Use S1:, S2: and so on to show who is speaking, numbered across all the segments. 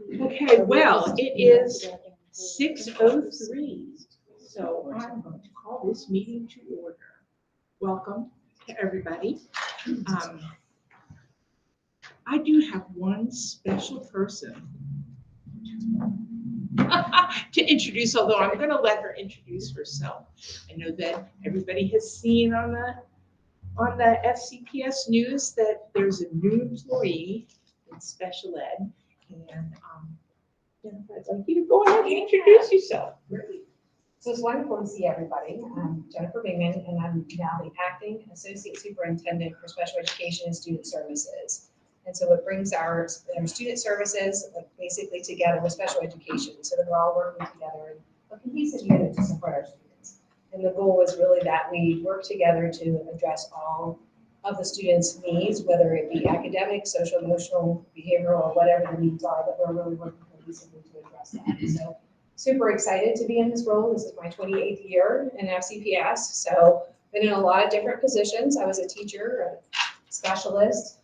S1: Okay, well, it is 6:03, so I'm going to call this meeting to order. Welcome to everybody. I do have one special person to introduce, although I'm going to let her introduce herself. I know that everybody has seen on the FCPS news that there's a new employee in special ed, and Jennifer, I'd like you to go ahead and introduce yourself.
S2: So it's wonderful to see everybody. I'm Jennifer Bingman, and I'm now the Acting Associate Superintendent for Special Education and Student Services. And so it brings our student services basically together with special education, so that we're all working together in a cohesive unit to support our students. And the goal is really that we work together to address all of the students' needs, whether it be academic, social, emotional, behavioral, or whatever the needs are, that we're really working cohesively to address that. So super excited to be in this role. This is my 28th year in FCPS. So been in a lot of different positions. I was a teacher, a specialist,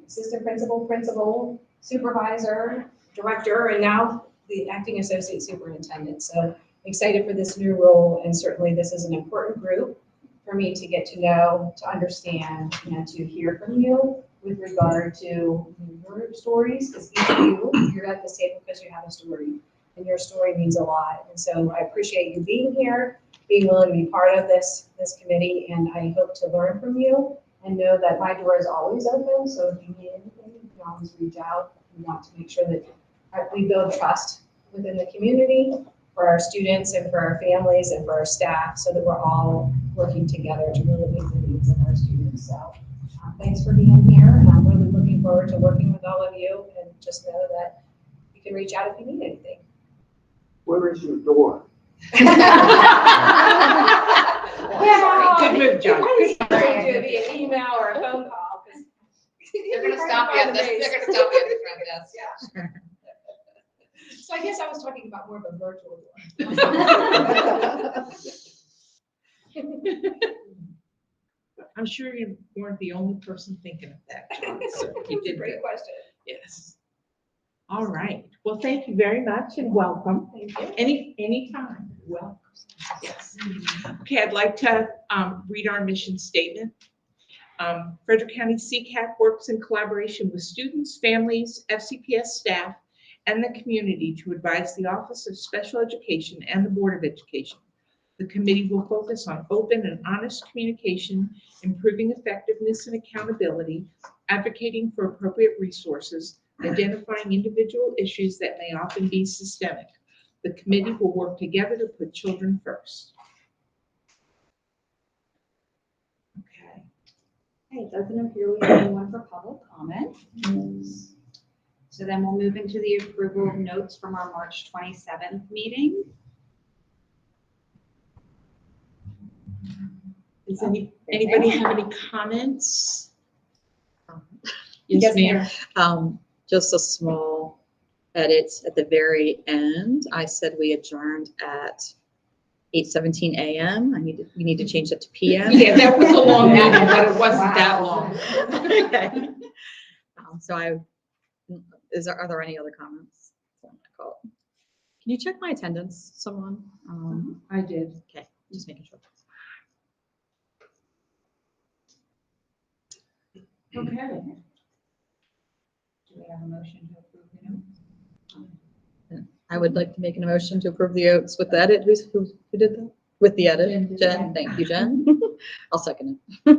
S2: assistant principal, supervisor, director, and now the acting associate superintendent. So excited for this new role, and certainly this is an important group for me to get to know, to understand, and to hear from you with regard to your stories, because each of you're at this table because you have a story, and your story means a lot. And so I appreciate you being here, being willing to be part of this committee, and I hope to learn from you and know that my door is always open. So if you need anything, you can always reach out. We want to make sure that we build trust within the community for our students and for our families and for our staff, so that we're all working together to really meet the needs of our students. So thanks for being here, and I'm really looking forward to working with all of you, and just know that you can reach out if you need anything.
S3: Where is your door?
S2: Yeah.
S1: Good move, John.
S2: I was trying to do it via email or a phone call, because
S4: They're gonna stop you at the front desk.
S2: Yeah. So I guess I was talking about more of a virtual door.
S1: I'm sure you weren't the only person thinking of that, John, so you did
S2: Great
S1: good.
S2: question.
S1: Yes. All right. Well, thank you very much and welcome.
S2: Thank you.
S1: Anytime. Welcome. Yes. Okay, I'd like to read our mission statement. Frederick County CCAC works in collaboration with students, families, FCPS staff, and the community to advise the Office of Special Education and the Board of Education. The committee will focus on open and honest communication, improving effectiveness and accountability, advocating for appropriate resources, identifying individual issues that may often be systemic. The committee will work together to put children first. Okay.
S5: Okay, it doesn't appear we have anyone for public comment. So then we'll move into the approval of notes from our March 27th meeting.
S1: Does anybody have any comments? Yes, ma'am.
S4: Just a small edit at the very end. I said we adjourned at 8:17 a.m. We need to change that to p.m.
S1: Yeah, that was a long meeting, but it wasn't that long.
S4: Okay. Are there any other comments? Can you check my attendance, someone?
S1: I did.
S4: Okay, just making sure.
S1: Okay.
S5: Do we have a motion to approve the notes?
S4: I would like to make an motion to approve the oaths with the edit. Who did that? With the edit?
S1: Jen did
S4: Jen,
S1: that.
S4: thank you, Jen. I'll second it.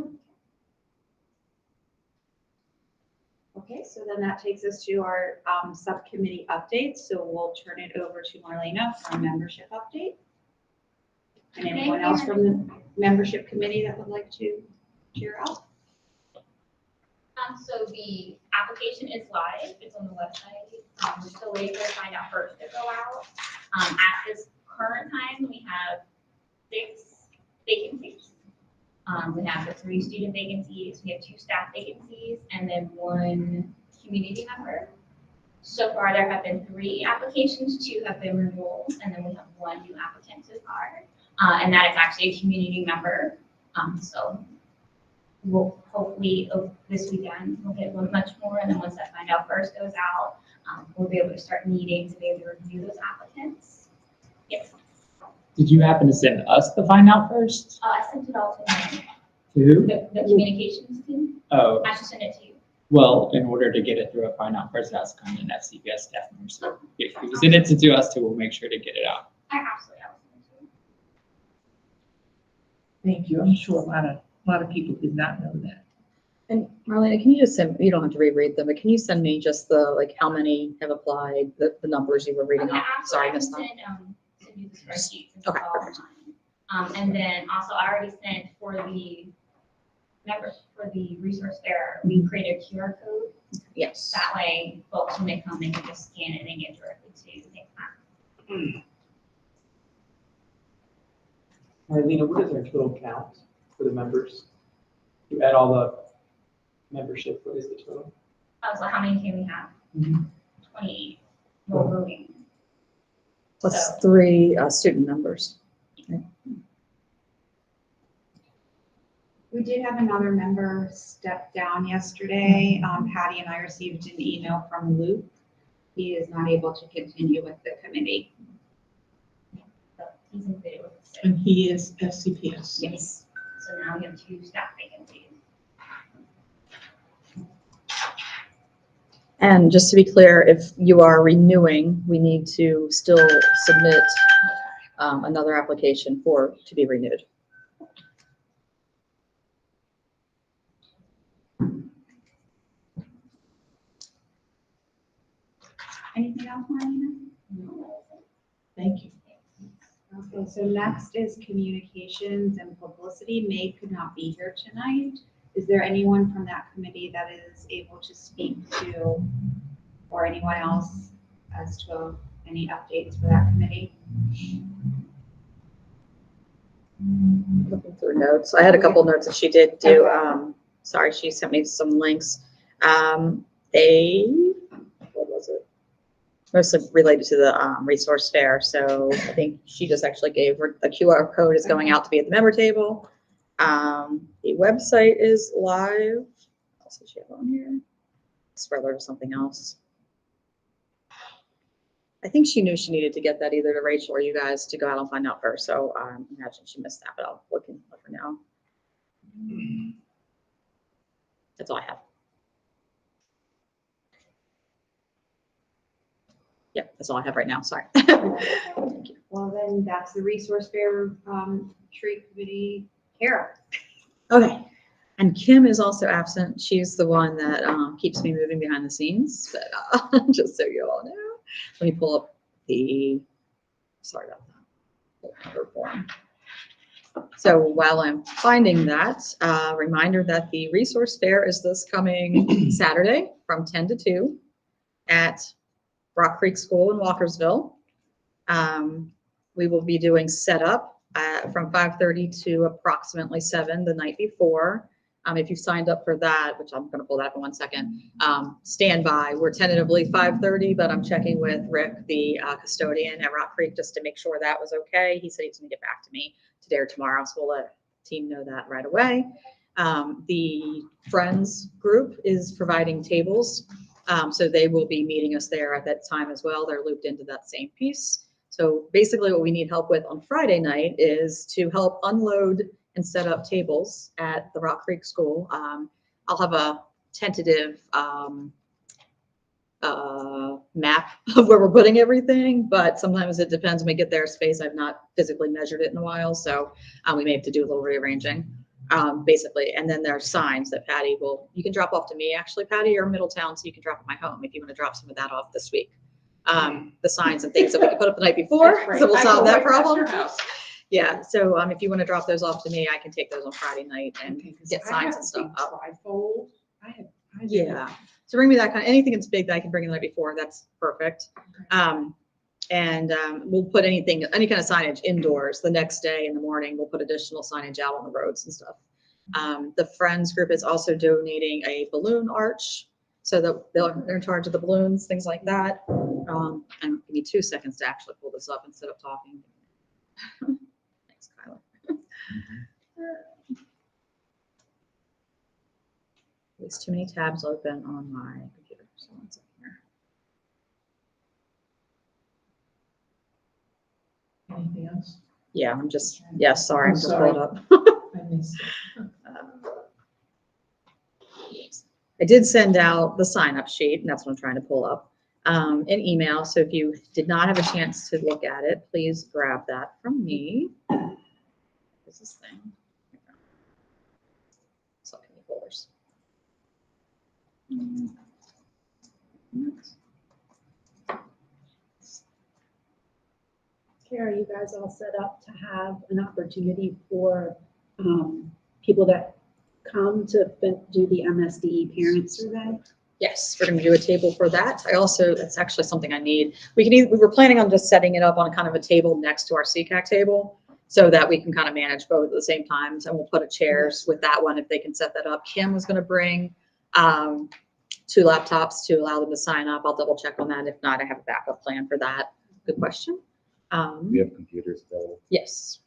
S5: Okay, so then that takes us to our subcommittee updates. So we'll turn it over to Marlena for our membership update. And anyone else from the membership committee that would like to share out?
S6: So the application is live, it's on the website. We're still waiting for the sign out first to go out. At this current time, we have 6 vacancies. We have the 3 student vacancies, we have 2 staff vacancies, and then 1 community member. So far, there have been 3 applications, 2 have been renewals, and then we have 1 new applicant so far. And that is actually a community member. So we'll hopefully this weekend we'll get much more, and then once that find out first goes out, we'll be able to start meeting to be able to review those applicants. Yes,
S7: Did you happen to send us the find out first?
S6: I sent it all to him,
S7: To who?
S6: the communications team.
S7: Oh,
S6: I should send it to you.
S7: well, in order to get it through a find out first, it has to come in FCPS staff member. So if you send it to us too, we'll make sure to get it out.
S6: I absolutely will send it to you.
S1: Thank you. I'm sure a lot of people did not know that.
S4: And Marlena, can you just send, you don't have to reread them, but can you send me just the, like, how many have applied, the numbers you were reading
S6: Okay,
S4: off? Sorry, I missed that.
S6: absolutely. I can send you the spreadsheet. since
S4: Okay,
S6: it's all
S4: perfect.
S6: online. And then also I already sent for the resource fair, we created a QR code.
S4: Yes.
S6: That way folks, when they come, they can just scan it and get directly to the map.
S8: Marlena, what is our total count for the members? You add all the membership, what is the total?
S6: So how many can we have?
S8: Mhm.
S6: 28. We're moving.
S4: Plus
S6: So-
S4: 3 student numbers.
S5: We did have another member step down yesterday. Patty and I received an email from Luke. He is not able to continue with the committee.
S6: So he's included with the 6.
S1: And he is FCPS.
S5: Yes.
S6: So now we have 2 staff vacancies.
S4: And just to be clear, if you are renewing, we need to still submit another application to be renewed.
S5: Anything else, Marlena?
S1: Thank you.
S5: Okay, so next is communications and publicity. May could not be here tonight. Is there anyone from that committee that is able to speak to, or anyone else as to any updates for that committee?
S4: Looking through notes. I had a couple notes that she did do. Sorry, she sent me some links. What was it? Mostly related to the resource fair. So I think she just actually gave her the QR code is going out to be at the member table. The website is live. What else did she have on here? Spread or something else. I think she knew she needed to get that either to Rachel or you guys to go out and find out first. So I imagine she missed that, but I'll look and let her know. That's all I have. Yeah, that's all I have right now. Sorry. Thank you.
S5: Well, then that's the resource fair tree committee. Kara.
S4: Okay. And Kim is also absent. She's the one that keeps me moving behind the scenes, but just so you all know. Let me pull up sorry about that. Her form. So while I'm finding that, reminder that the resource fair is this coming Saturday from 10 to 2 at Rock Creek School in Walkersville. We will be doing setup from 5:30 to approximately 7 the night before. If you signed up for that, which I'm going to pull that up in 1 second, stand by. We're tentatively 5:30, but I'm checking with Rick, the custodian at Rock Creek, just to make sure that was okay. He said he's going to get back to me today or tomorrow, so we'll let the team know that right away. The Friends group is providing tables, so they will be meeting us there at that time as well. They're looped into that same piece. So basically what we need help with on Friday night is to help unload and set up tables at the Rock Creek School. I'll have a tentative map of where we're putting everything, but sometimes it depends when we get their space. I've not physically measured it in a while, so we may have to do a little rearranging, basically. And then there are signs that Patty you can drop off to me, actually, Patty, or Middletown, so you can drop at my home if you want to drop some of that off this week. The signs and things that we can put up the night before, so we'll solve that problem. Yeah, so if you want to drop those off to me, I can take those on Friday night and get signs and stuff up.
S1: Trifold. I
S4: Yeah, so bring me that anything that's big that I can bring the night before, that's perfect. We'll put any kind of signage indoors the next day in the morning. We'll put additional signage out on the roads and stuff. The Friends group is also donating a balloon arch, so that they're in charge of the balloons, things like that. And give me 2 seconds to actually pull this up instead of talking. Thanks, Kyla. There's too many tabs open on my computer. So 1 second here.
S1: anything else?
S4: Yeah, I'm just, yeah, sorry, I'm
S1: I'm
S4: just
S1: sorry.
S4: pulled up.
S1: I missed it.
S4: I did send out the sign-up sheet, and that's what I'm trying to pull up, an email. So if you did not have a chance to look at it, please grab that from me. What's this thing? Subcommittee folders.
S9: Kara, you guys all set up to have an opportunity for people that come to do the MSDE parent survey?
S4: Yes, we're going to do a table for that. I also, that's actually something I need. We were planning on just setting it up on kind of a table next to our CCAC table so that we can kind of manage both at the same time. So we'll put a chairs with that one if they can set that up. Kim was going to bring 2 laptops to allow them to sign up. I'll double check on that. If not, I have a backup plan for that. Good question.
S10: We have computers available.
S4: Yes.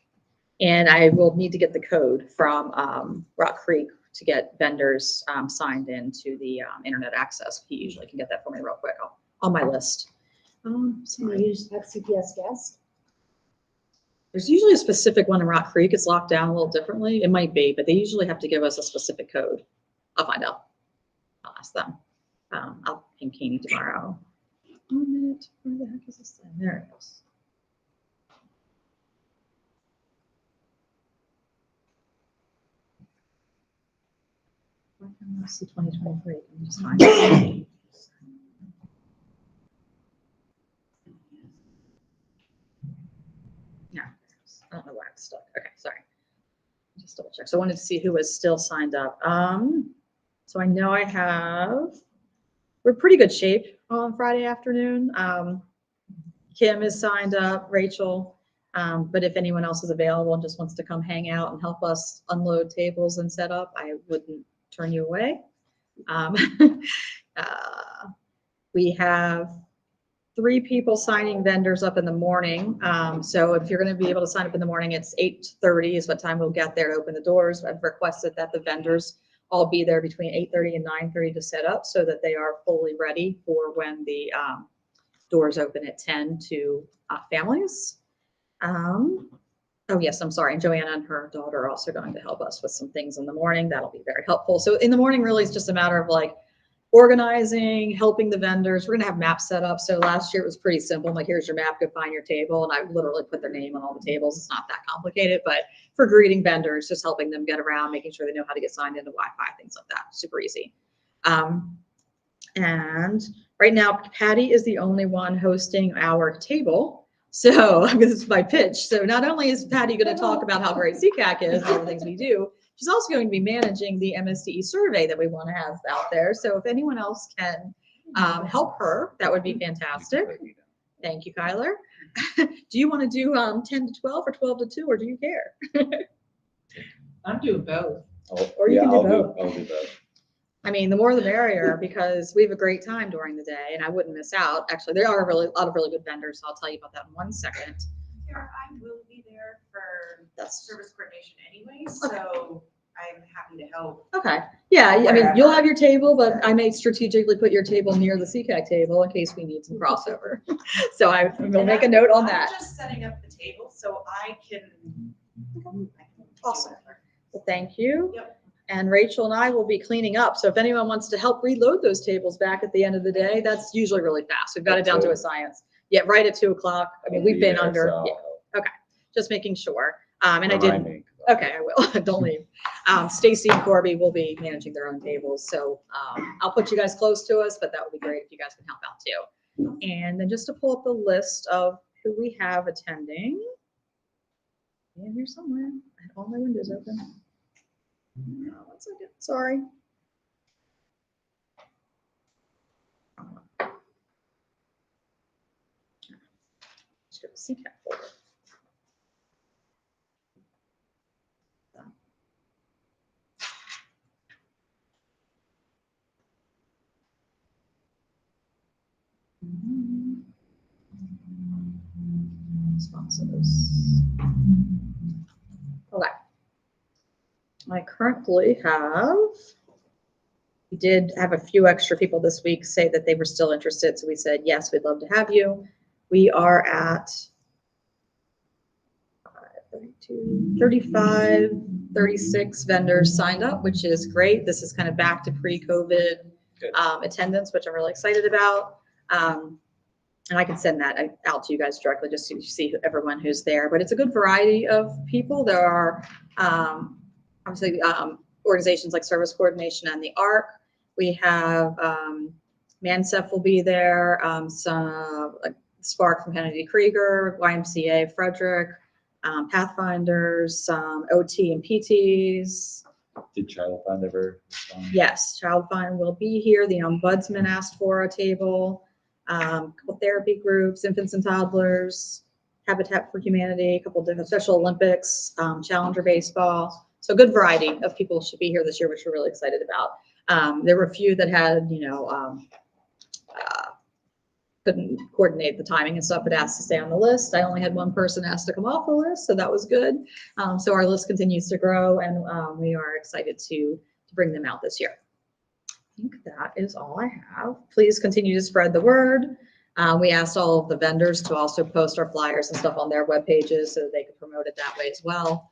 S4: And I will need to get the code from Rock Creek to get vendors signed into the internet access. He usually can get that for me real quick. On my list.
S9: Can you use FCPS guest?
S4: There's usually a specific one in Rock Creek. It's locked down a little differently. It might be, but they usually have to give us a specific code. I'll find out. I'll ask them. I'll ping Keeney tomorrow. 1 minute. Where the heck is this thing? There it goes. Why can't I see 2023? Let me just find it. Yeah, I don't know why it's stuck. Okay, sorry. Just double check. So I wanted to see who was still signed up. So I know we're pretty good shape on Friday afternoon. Kim is signed up, Rachel. But if anyone else is available and just wants to come hang out and help us unload tables and set up, I wouldn't turn you away. We have 3 people signing vendors up in the morning. So if you're going to be able to sign up in the morning, it's 8:30 is what time we'll get there to open the doors. I've requested that the vendors all be there between 8:30 and 9:30 to set up so that they are fully ready for when the doors open at 10 to families. Oh yes, I'm sorry. And Joanna and her daughter are also going to help us with some things in the morning. That'll be very helpful. So in the morning really is just a matter of like organizing, helping the vendors. We're gonna have maps set up. So last year it was pretty simple. Like here's your map, go find your table. And I literally put their name on all the tables. It's not that complicated, but for greeting vendors, just helping them get around, making sure they know how to get signed into Wi-Fi, things like that. Super easy. And right now, Patty is the only one hosting our table. So this is my pitch. So not only is Patty going to talk about how great CCAC is and all the things we do, she's also going to be managing the MSDE survey that we want to have out there. So if anyone else can help her, that would be fantastic. Thank you, Kyler. Do you want to do 10 to 12 or 12 to 2, or do you care?
S1: I'm doing both.
S4: Or you can do
S10: I'll
S4: both.
S10: I'll do both.
S4: I mean, the more the merrier, because we have a great time during the day and I wouldn't miss out. Actually, there are a lot of really good vendors. So I'll tell you about that in 1 second.
S11: Sarah, I will be there for
S4: That's
S11: service coordination anyway, so I'm happy to help.
S4: okay. Yeah, I mean, you'll have your table, but I may strategically put your table near the CCAC table in case we need some crossover. So I will make a note on that.
S11: I'm just setting up the table so I can. do
S4: Awesome.
S11: whatever.
S4: Well, thank you.
S11: Yep.
S4: And Rachel and I will be cleaning up. So if anyone wants to help reload those tables back at the end of the day, that's usually really fast. We've got it down to a science. Yeah, right at 2 o'clock. I mean, we've been under, yeah, just making sure. And I did, okay, I will. Don't leave. Stacy and Corby will be managing their own tables. So I'll put you guys close to us, but that would be great if you guys can help out too. And then just to pull up the list of who we have attending. In here somewhere. I had all my windows open. 1 second, sorry. Let's go to CCAC folder. Sponsors. Okay. I currently we did have a few extra people this week say that they were still interested. So we said, yes, we'd love to have you. We are at 35, 36 vendors signed up, which is great. This is kind of back to pre-COVID
S7: Good.
S4: attendance, which I'm really excited about. And I can send that out to you guys directly just so you see everyone who's there. But it's a good variety of people. There are obviously organizations like Service Coordination and the ARC. We have Mansef will be there, some like Spark from Kennedy Krieger, YMCA Frederick, Pathfinders, some OT and PTs.
S10: Did Child Fund ever respond?
S4: Yes, Child Fund will be here. The Ombudsman asked for a table. Couple therapy groups, infants and toddlers, Habitat for Humanity, a couple different Special Olympics, Challenger Baseball. So a good variety of people should be here this year, which we're really excited about. There were a few that had, couldn't coordinate the timing and stuff, but asked to stay on the list. I only had one person asked to come off the list, so that was good. So our list continues to grow, and we are excited to bring them out this year. I think that is all I have. Please continue to spread the word. We asked all of the vendors to also post our flyers and stuff on their web pages so that they could promote it that way as well.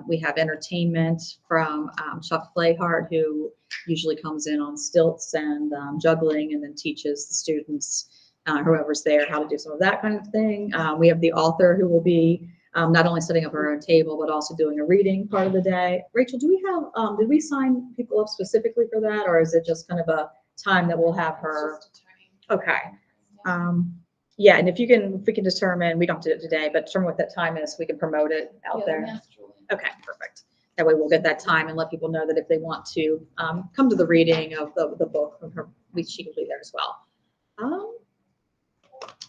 S4: We have entertainment from Chuck Flayhart, who usually comes in on stilts and juggling and then teaches the students, whoever's there, how to do some of that kind of thing. We have the author who will be not only setting up her own table, but also doing a reading part of the day. Rachel, do we have, did we sign people up specifically for that, or is it just kind of a time that we'll have her? Okay. Yeah, and if we can determine, we don't do it today, but determine what that time is, we can promote it out there. Okay, perfect. That way we'll get that time and let people know that if they want to come to the reading of the book from her, she can be there as well.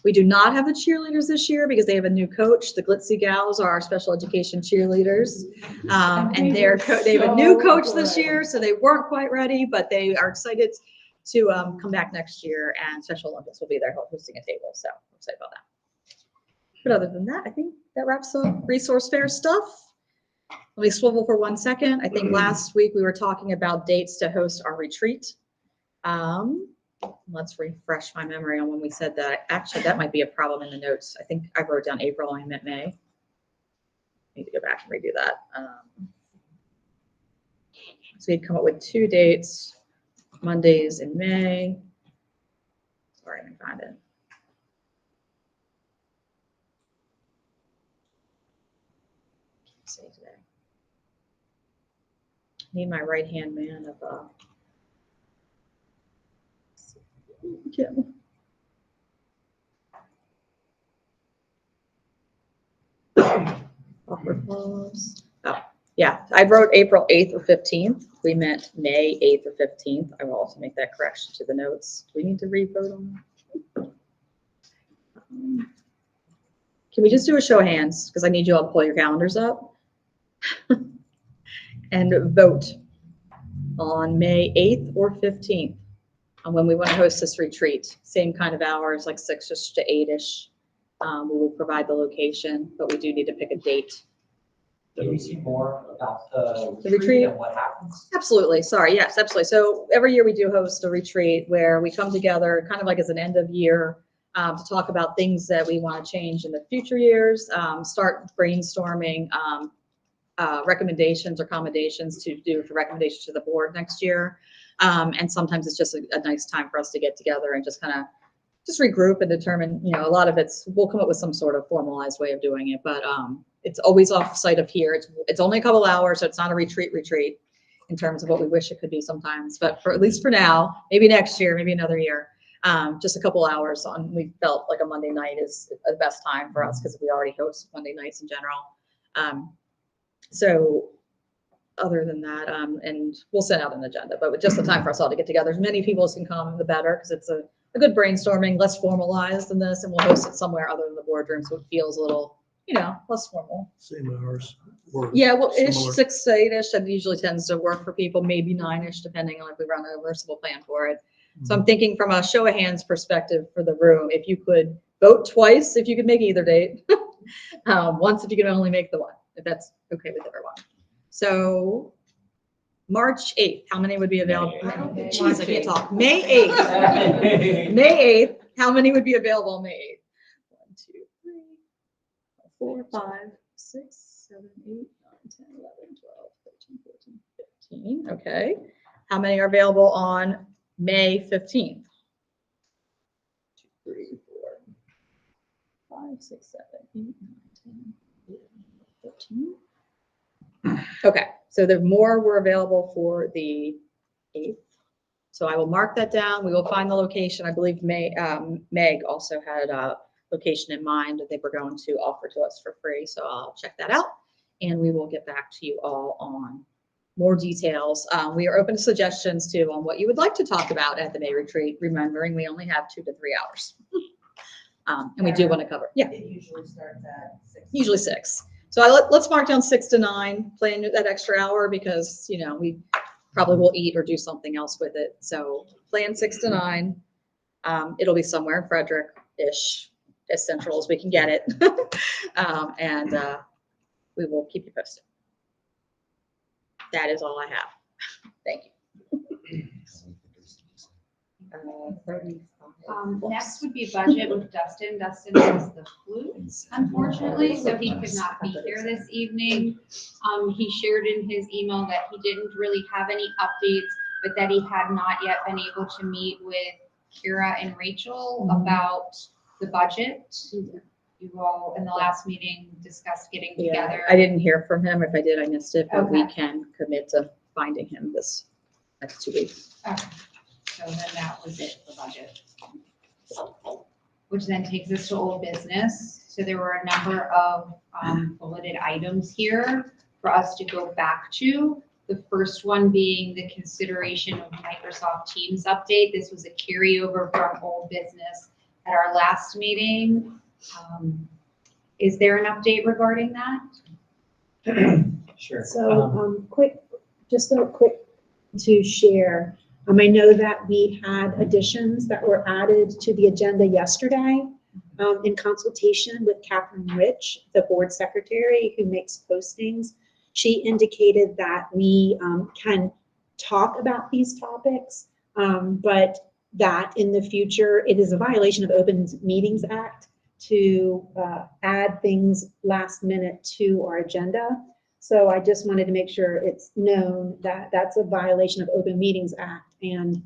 S4: We do not have the cheerleaders this year because they have a new coach. The Glitzy Gals are our special education cheerleaders. And they have a new coach this year, so they weren't quite ready, but they are excited to come back next year, and Special Olympics will be there hosting a table. So I'm excited about that. But other than that, I think that wraps up resource fair stuff. Let me swivel for 1 second. I think last week we were talking about dates to host our retreat. Let's refresh my memory on when we said that. Actually, that might be a problem in the notes. I think I wrote down April and I meant May. Need to go back and redo that. So we'd come up with 2 dates, Mondays in May. Sorry, let me find it. Say today. Need my right-hand man of Jim. Awkward pause. Oh, yeah, I wrote April 8th or 15th. We meant May 8th or 15th. I will also make that correction to the notes. Do we need to re-vote on that? Can we just do a show of hands? Because I need you all to pull your calendars up and vote on May 8th or 15th on when we want to host this retreat. Same kind of hours, like 6-ish to 8-ish. We will provide the location, but we do need to pick a date.
S12: Can we see more about the
S4: retreat
S12: and what happens?
S4: Absolutely. Sorry. Yes, absolutely. So every year we do host a retreat where we come together kind of like as an end of year to talk about things that we want to change in the future years, start brainstorming recommendations or accommodations to do for recommendations to the board next year. And sometimes it's just a nice time for us to get together and just kind of just regroup and determine, a lot of we'll come up with some sort of formalized way of doing it, but it's always off site of here. It's only a couple hours, so it's not a retreat in terms of what we wish it could be sometimes, but at least for now, maybe next year, maybe another year, just a couple hours we felt like a Monday night is the best time for us because we already host Monday nights in general. So other than that, and we'll send out an agenda, but just the time for us all to get together. As many people as can come, the better, because it's a good brainstorming, less formalized than this, and we'll host it somewhere other than the boardroom, so it feels a little, less formal.
S3: Same hours.
S4: Yeah, well, ish, 6 to 8-ish, that usually tends to work for people, maybe 9-ish, depending on if we run over, so we'll plan for it. So I'm thinking from a show of hands perspective for the room, if you could vote twice, if you could make either date, once if you can only make the one, if that's okay with everyone. So March 8th, how many would be available? Jeez, I can't talk. May 8th. May 8th, how many would be available on May 8th? 1, 2, 3, 4, 5, 6, 7, 8, 9, 10, 11, 12, 13, 14, 15. Okay. How many are available on May 15th? 2, 3, 4, 5, 6, 7, 8, 9, 10, 11, 13. Okay, so the more were available for the 8th. So I will mark that down. We will find the location. I believe Meg also had a location in mind that they were going to offer to us for free. So I'll check that out and we will get back to you all on more details. We are open to suggestions too on what you would like to talk about at the May retreat, remembering we only have 2 to 3 hours. And we do want to cover, yeah.
S11: It usually starts at 6.
S4: Usually 6. So let's mark down 6 to 9, plan that extra hour because, you know, we probably will eat or do something else with it. So plan 6 to 9. It'll be somewhere in Frederick-ish, as central as we can get it. And we will keep you posted. That is all I have. Thank you.
S5: Next would be budget with Dustin. Dustin has the flu, unfortunately, so he could not be here this evening. He shared in his email that he didn't really have any updates, but that he had not yet been able to meet with Kira and Rachel about the budget. You all, in the last meeting, discussed getting together.
S4: I didn't hear from him. If I did, I missed it, but we
S5: Okay.
S4: can commit to finding him this next 2 weeks.
S5: Okay. So then that was it for budget. Which then takes us to old business. So there were a number of bulleted items here for us to go back to. The first one being the consideration of Microsoft Teams update. This was a carryover from old business at our last meeting. Is there an update regarding that?
S8: Sure.
S9: So, just a quick to share. I know that we had additions that were added to the agenda yesterday in consultation with Catherine Rich, the board secretary who makes postings. She indicated that we can talk about these topics, but that in the future, it is a violation of Open Meetings Act to add things last minute to our agenda. So I just wanted to make sure it's known that that's a violation of Open Meetings Act. And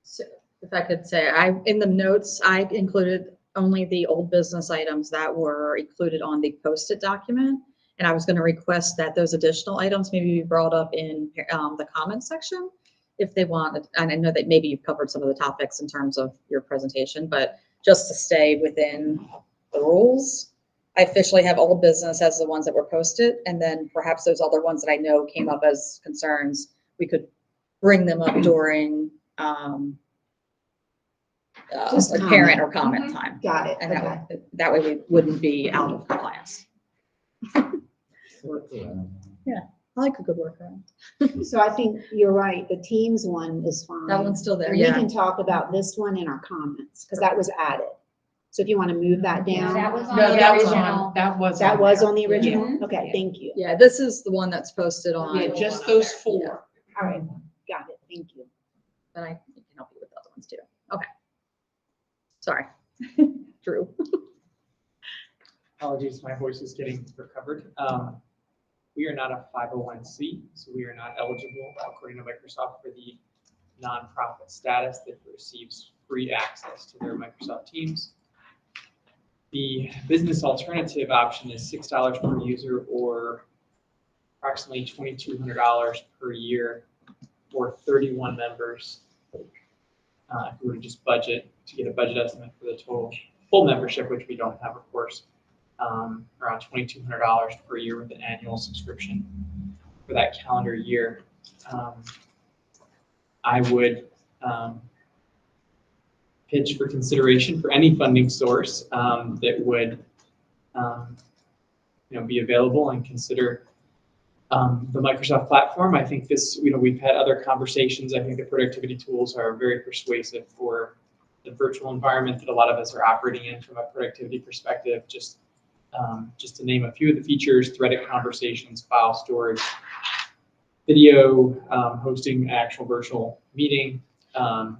S4: So if I could say, in the notes, I included only the old business items that were included on the posted document. And I was going to request that those additional items maybe be brought up in the comments section if they want. And I know that maybe you've covered some of the topics in terms of your presentation, but just to stay within the rules, I officially have old business as the ones that were posted. And then perhaps those other ones that I know came up as concerns, we could bring them up during
S9: Just
S4: a parent or comment time.
S9: got it.
S4: And
S9: Okay.
S4: that way we wouldn't be out of compliance. Yeah, I like a good workaround.
S9: So I think you're right. The Teams one is fine.
S4: That one's still there,
S9: And we
S4: yeah.
S9: can talk about this one in our comments because that was added. So if you want to move that down.
S5: That was on
S1: No,
S5: the
S1: that was
S5: original.
S1: on, that was.
S9: That was on the
S1: there.
S9: original?
S5: Mhm.
S9: Okay, thank you.
S4: Yeah, this is the one that's posted on.
S1: Yeah, just those 4.
S9: All right, got it. Thank you.
S4: But I can help you with the other ones too. Okay. Sorry. Drew.
S8: Apologies, my voice is getting recovered. We are not a 501c, so we are not eligible, according to Microsoft, for the nonprofit status that receives free access to their Microsoft Teams. The business alternative option is $6 per user or approximately $2,200 per year for 31 members. If we were to just budget, to get a budget estimate for the total full membership, which we don't have, of course, around $2,200 per year with an annual subscription for that calendar year. I would pitch for consideration for any funding source that would be available and consider the Microsoft platform. I think this, we've had other conversations. I think the productivity tools are very persuasive for the virtual environment that a lot of us are operating in from a productivity perspective. Just to name a few of the features: threaded conversations, file storage, video, hosting an actual virtual meeting. And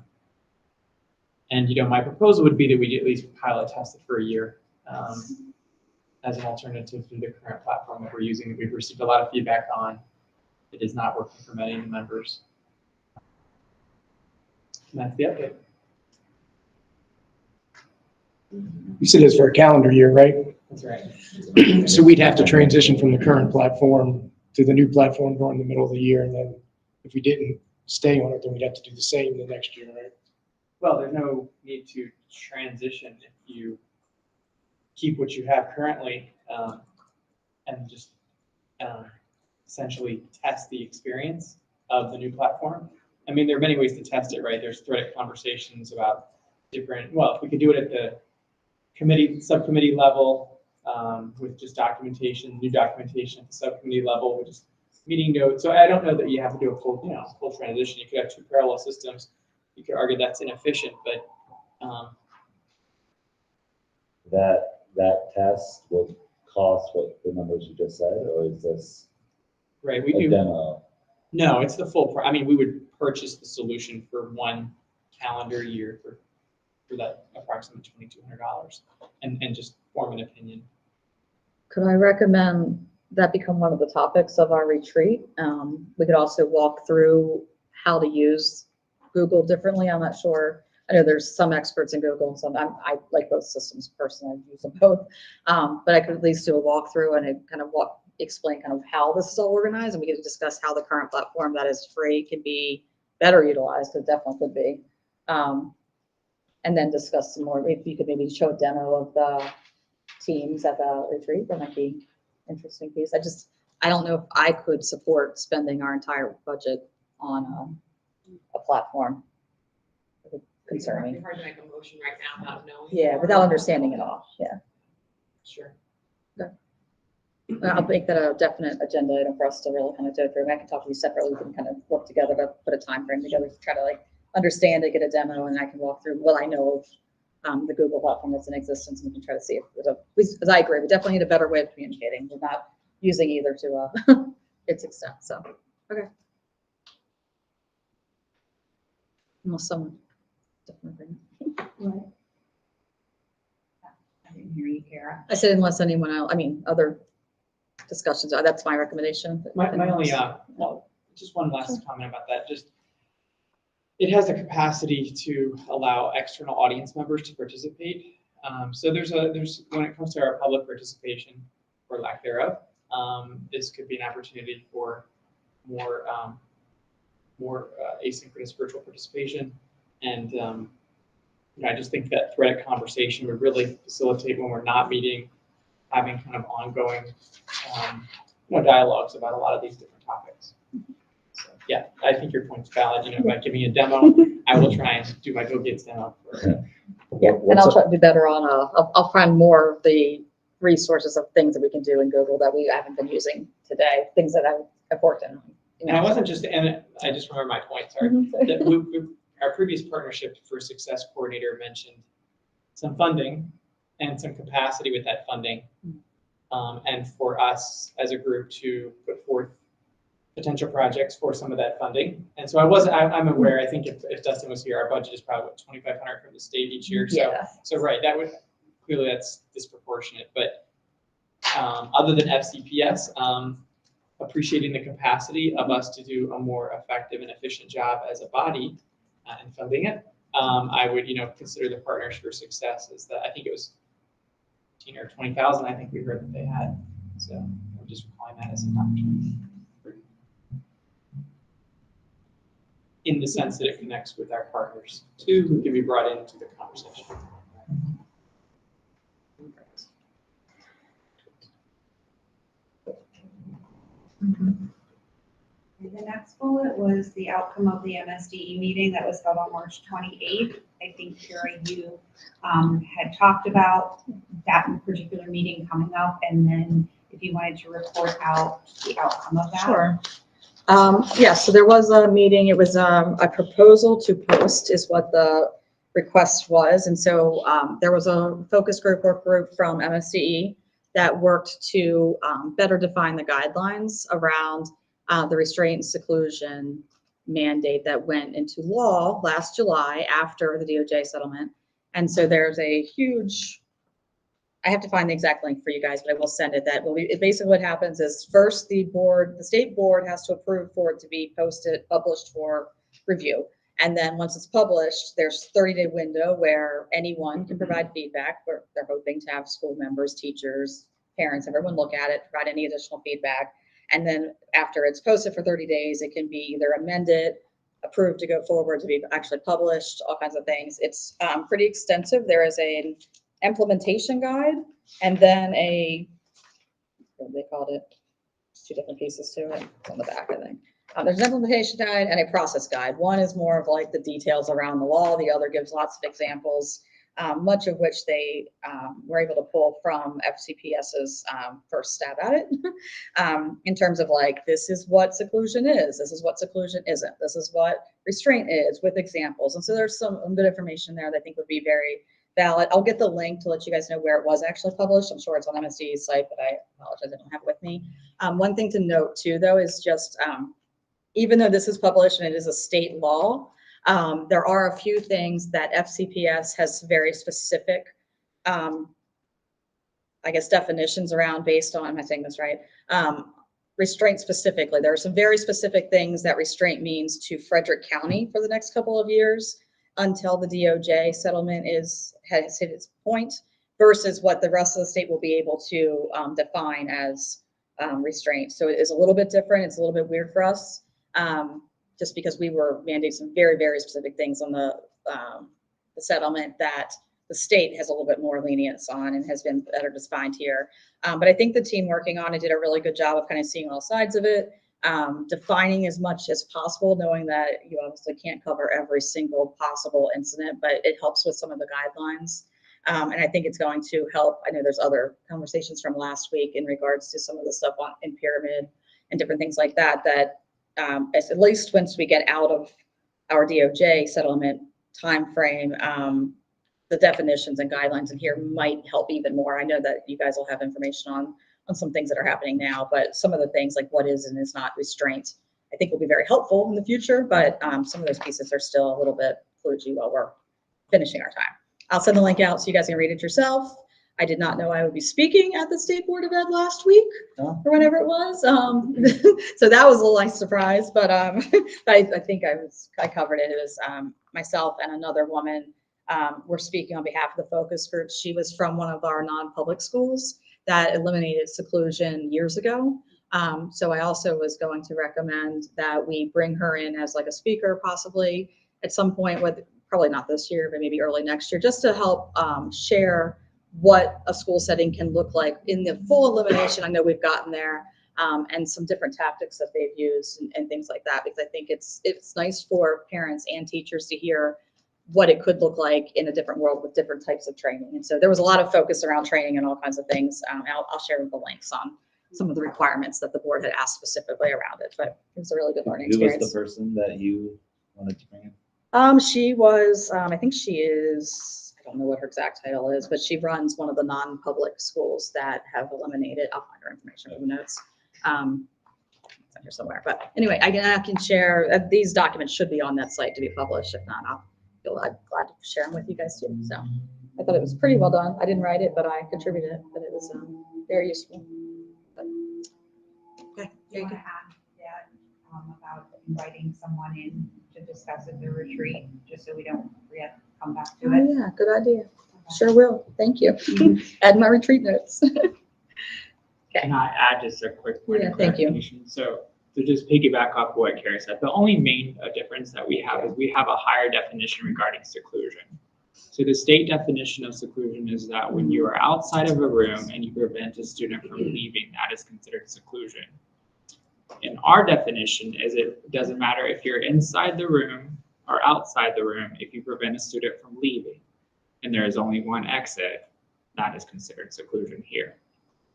S8: my proposal would be that we at least pilot test it for a year. as an alternative to the current platform that we're using, that we've received a lot of feedback on. It is not working for many of the members. And that's the update.
S13: You said it's for a calendar year, right?
S8: That's right.
S13: So we'd have to transition from the current platform to the new platform during the middle of the year, and then if we didn't stay on it, then we'd have to do the same the next year, right?
S8: Well, there's no need to transition if you keep what you have currently, and just essentially test the experience of the new platform. I mean, there are many ways to test it, right? There's threaded conversations about different, well, if we could do it at the subcommittee level, with just documentation, new documentation at the subcommittee level, with just meeting notes. So I don't know that you have to do a full transition. You could have two parallel systems. You could argue that's inefficient, but
S10: That test would cost what the numbers you just said, or is this
S8: right,
S10: a demo?
S8: No, it's the full, I mean, we would purchase the solution for one calendar year for that approximate $2,200 and just form an opinion.
S4: Could I recommend that become one of the topics of our retreat? We could also walk through how to use Google differently. I'm not sure. I know there's some experts in Google and some, I like both systems personally, I use them both. But I could at least do a walkthrough and kind of explain kind of how this is all organized, and we could discuss how the current platform that is free can be better utilized, because it definitely could be. And then discuss some more, if you could maybe show a demo of the teams at the retreat, that might be an interesting piece. I don't know if I could support spending our entire budget on a platform. Concerning.
S1: It'd be hard to make a motion right now without knowing.
S4: Yeah, without understanding it all, yeah.
S8: Sure.
S4: I'll make that a definite agenda item for us to really kind of go through. And I can talk to you separately. We can kind of work together to put a time frame together to try to like understand it, get a demo, and I can walk through what I know of the Google platform that's in existence, and we can try to see if as I agree, we definitely need a better way of communicating. We're not using either to its extent. So, okay. Unless someone definitely.
S5: Right. I didn't hear you, Kara.
S4: I said unless anyone else, other discussions, that's my recommendation.
S8: My only, well, just one last comment about that. Just, it has the capacity to allow external audience members to participate. So there's when it comes to our public participation, or lack thereof, this could be an opportunity for more asynchronous virtual participation. And I just think that threaded conversation would really facilitate when we're not meeting, having kind of ongoing dialogues about a lot of these different topics. So yeah, I think your point's valid. By giving a demo, I will try and do my Bill Gates demo.
S4: Yeah, and I'll try to do better on I'll find more of the resources of things that we can do in Google that we haven't been using today, things that I've worked in.
S8: And I wasn't just, and I just remember my point, sorry. That our previous partnership for Success Coordinator mentioned some funding and some capacity with that funding. And for us as a group to put forth potential projects for some of that funding. And so I'm aware, I think if Dustin was here, our budget is probably $2,500 from the state each year. So right, clearly that's disproportionate. But other than FCPS, appreciating the capacity of us to do a more effective and efficient job as a body in funding it, I would consider the Partners for Success as I think it was 15 or 20,000. I think we heard that they had. So I'm just recalling that as an opportunity. In the sense that it connects with our partners too, who can be brought into the conversation.
S5: The next bullet was the outcome of the MSDE meeting that was held on March 28th. I think, Kara, you had talked about that particular meeting coming up, and then if you wanted to report out the outcome of that.
S4: Sure. So there was a meeting. It was a proposal to post is what the request was. And so there was a focus group, work group from MSDE that worked to better define the guidelines around the restraint and seclusion mandate that went into law last July after the DOJ settlement. And so there's a huge I have to find the exact link for you guys, but I will send it. That will be, it basically what happens is first the state board has to approve for it to be posted, published for review. And then once it's published, there's 30-day window where anyone can provide feedback. They're hoping to have school members, teachers, parents, everyone look at it, provide any additional feedback. And then after it's posted for 30 days, it can be either amended, approved to go forward, to be actually published, all kinds of things. It's pretty extensive. There is an implementation guide and then what they called it, two different pieces to it. It's on the back, I think. There's an implementation guide and a process guide. One is more of like the details around the law. The other gives lots of examples, much of which they were able to pull from FCPS's first stab at it, in terms of like, this is what seclusion is, this is what seclusion isn't, this is what restraint is, with examples. And so there's some good information there that I think would be very valid. I'll get the link to let you guys know where it was actually published. I'm sure it's on MSD's site, but I apologize, I don't have it with me. One thing to note too, though, is just even though this is published and it is a state law, there are a few things that FCPS has very specific, I guess, definitions around based on, am I saying this right? Restraint specifically. There are some very specific things that restraint means to Frederick County for the next couple of years until the DOJ settlement has hit its point, versus what the rest of the state will be able to define as restraint. So it is a little bit different. It's a little bit weird for us. Just because we were mandating some very, very specific things on the settlement that the state has a little bit more lenience on and has been better defined here. But I think the team working on it did a really good job of kind of seeing all sides of it, defining as much as possible, knowing that you obviously can't cover every single possible incident, but it helps with some of the guidelines. And I think it's going to help. I know there's other conversations from last week in regards to some of the stuff in Pyramid and different things like that, that at least once we get out of our DOJ settlement timeframe, the definitions and guidelines in here might help even more. I know that you guys will have information on some things that are happening now, but some of the things like what is and is not restraint, I think will be very helpful in the future, but some of those pieces are still a little bit kludgy while we're finishing our time. I'll send the link out so you guys can read it yourself. I did not know I would be speaking at the State Board of Ed last week, or whenever it was. So that was a nice surprise, but I think I covered it. It was myself and another woman were speaking on behalf of the focus group. She was from one of our non-public schools that eliminated seclusion years ago. So I also was going to recommend that we bring her in as like a speaker, possibly at some point, with probably not this year, but maybe early next year, just to help share what a school setting can look like in the full elimination. I know we've gotten there, and some different tactics that they've used and things like that, because I think it's nice for parents and teachers to hear what it could look like in a different world with different types of training. And so there was a lot of focus around training and all kinds of things. I'll share the links on some of the requirements that the board had asked specifically around it, but it was a really good learning experience.
S10: Who was the person that you wanted to bring in?
S4: She was, I think she is, I don't know what her exact title is, but she runs one of the non-public schools that have eliminated. I'll find her information in the notes. It's on here somewhere, but anyway, I can share, these documents should be on that site to be published. If not, I'll feel glad to share them with you guys too. So I thought it was pretty well done. I didn't write it, but I contributed it, but it was very useful. But, okay,
S11: Do you want to add that about inviting someone in to discuss at the retreat, just so we don't have to come back to it?
S4: Oh, yeah, good idea. Sure will. Thank you. Add my retreat notes.
S7: Can I add just a quick point of
S4: thank you.
S7: clarification? So to just piggyback off what Carrie said, the only main difference that we have is we have a higher definition regarding seclusion. So the state definition of seclusion is that when you are outside of a room and you prevent a student from leaving, that is considered seclusion. In our definition, it doesn't matter if you're inside the room or outside the room, if you prevent a student from leaving and there is only one exit, that is considered seclusion here.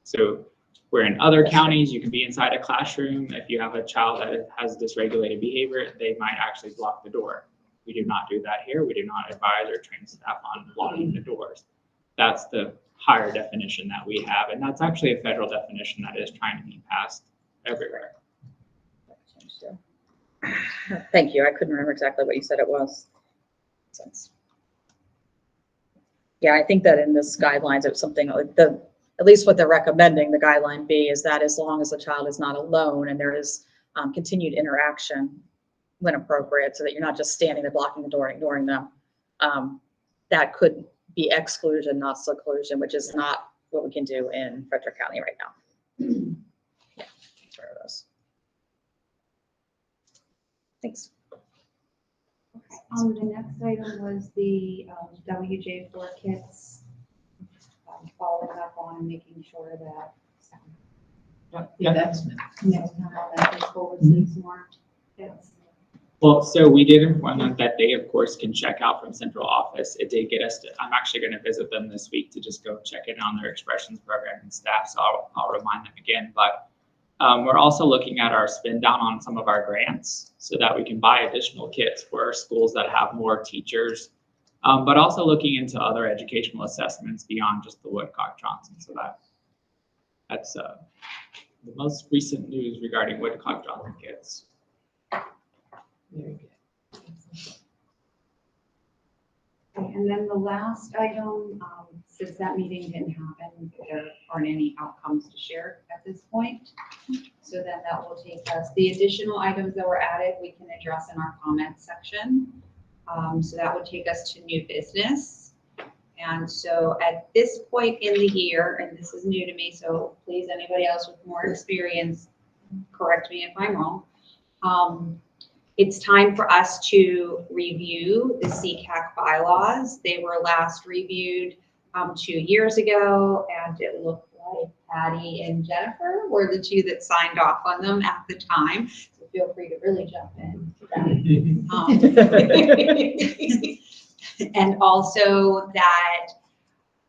S7: So where in other counties, you can be inside a classroom. If you have a child that has dysregulated behavior, they might actually block the door. We do not do that here. We do not advise or train staff on blocking the doors. That's the higher definition that we have. And that's actually a federal definition that is trying to be passed everywhere.
S4: Thank you. I couldn't remember exactly what you said it was. Sense. Yeah, I think that in this guidelines, it's something like at least what they're recommending, the guideline B is that as long as the child is not alone and there is continued interaction when appropriate, so that you're not just standing there blocking the door and ignoring them, that could be exclusion, not seclusion, which is not what we can do in Frederick County right now. Yeah, that's where it is. Thanks.
S5: Okay, the next item was the WJ4 kits. Following up on making sure that
S7: Yeah.
S5: elementary school receives more kits.
S7: Well, so we did inform that they, of course, can check out from central office. It did get us to, I'm actually going to visit them this week to just go check in on their expressions program and staff, so I'll remind them again. But we're also looking at our spend down on some of our grants so that we can buy additional kits for schools that have more teachers, but also looking into other educational assessments beyond just the Woodcock-Johnson. So that's the most recent news regarding Woodcock-Johnson kits.
S5: Okay, and then the last item, since that meeting didn't happen, there aren't any outcomes to share at this point. So then that will take us, the additional items that were added, we can address in our comments section. So that would take us to new business. And so at this point in the year, and this is new to me, so please, anybody else with more experience, correct me if I'm wrong. It's time for us to review the CCAC bylaws. They were last reviewed 2 years ago, and it looked like Patty and Jennifer were the two that signed off on them at the time. So feel free to really jump in. And also that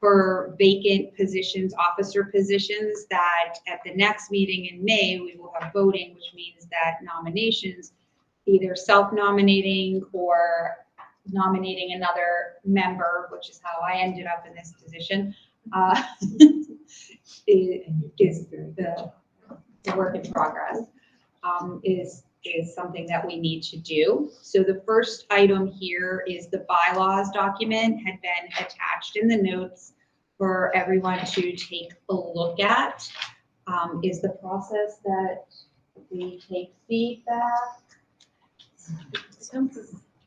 S5: for vacant positions, officer positions, that at the next meeting in May, we will have voting, which means that nominations, either self-nominating or nominating another member, which is how I ended up in this position, is the work in progress, is something that we need to do. So the first item here is the bylaws document had been attached in the notes for everyone to take a look at. Is the process that we take feedback?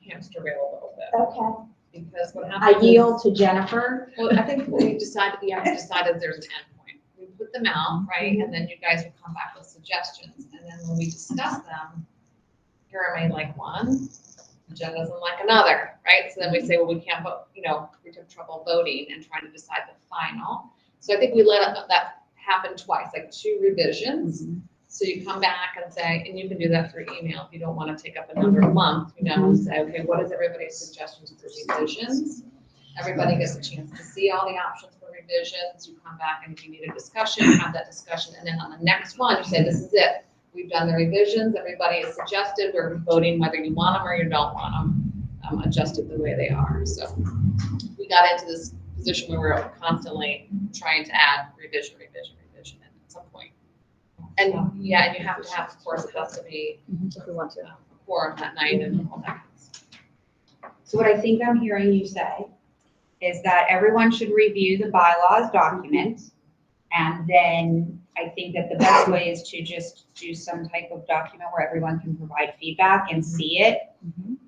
S14: Hamster wheel a little bit,
S5: Okay.
S14: because what
S5: I
S14: happens
S5: yield
S14: is,
S5: to Jennifer.
S14: well, I think what we decided, we have decided there's an endpoint. We put them out, right, and then you guys will come back with suggestions, and then when we discuss them, Kara may like one, Jen doesn't like another, right? So then we say, well, we can't vote, we took trouble voting and trying to decide the final. So I think we let that happen twice, like 2 revisions. So you come back and say, and you can do that through email if you don't want to take up another month, and say, okay, what is everybody's suggestions for revisions? Everybody gets a chance to see all the options for revisions. You come back, and if you need a discussion, have that discussion. And then on the next one, you say, this is it. We've done the revisions. Everybody is suggested. We're voting whether you want them or you don't want them adjusted the way they are. So we got into this position where we're constantly trying to add revision at some point. And yeah, and you have to have, of course, it has to be
S4: If we want to.
S14: a quorum that night and all that.
S5: So what I think I'm hearing you say is that everyone should review the bylaws document. And then I think that the best way is to just do some type of document where everyone can provide feedback and see it.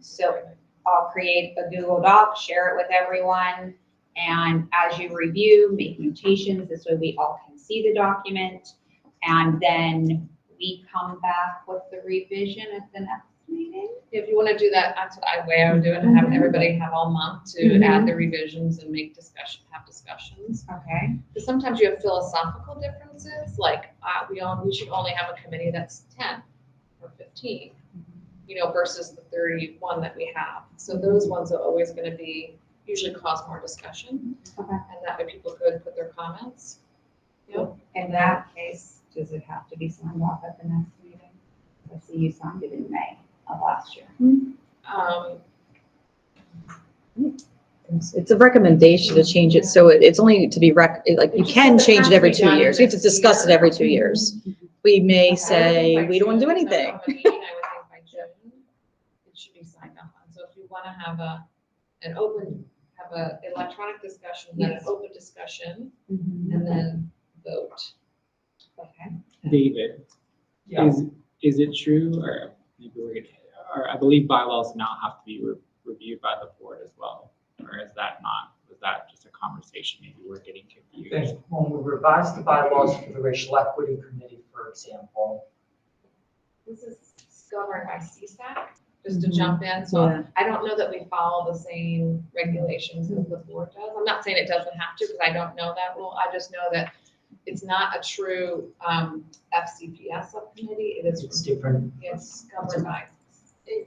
S5: So I'll create a Google Doc, share it with everyone. And as you review, make notations. This way we all can see the document. And then we come back with the revision at the next meeting.
S14: If you want to do that, that's what I would do it, and have everybody have all month to add the revisions and have discussions.
S5: Okay.
S14: Because sometimes you have philosophical differences, like we should only have a committee that's 10 or 15, versus the 31 that we have. So those ones are always going to usually cause more discussion.
S5: Okay.
S14: And that way people could put their comments.
S5: In that case, does it have to be signed off at the next meeting? I see you signed it in May of last year.
S4: It's a recommendation to change it, so it's only to be you can change it every 2 years. We have to discuss it every 2 years. We may say, we don't want to do anything.
S14: I would think by June, it should be signed off on. So if you want to have have an electronic discussion, then an open discussion,
S2: Mhm.
S14: and then vote.
S2: Okay.
S7: David,
S12: Yeah.
S7: is it true, or maybe we're gonna, or I believe bylaws now have to be reviewed by the board as well, or is that not, was that just a conversation, maybe we're getting
S12: I
S7: confused?
S12: think when we revised the bylaws for the racial equity committee, for example,
S14: This is governed by CSAC, just to jump in, so
S4: Yeah.
S14: I don't know that we follow the same regulations as the board does. I'm not saying it doesn't have to, because I don't know that rule, I just know that it's not a true, FCPS subcommittee, it
S12: it's
S14: is,
S12: different.
S14: it's governed by.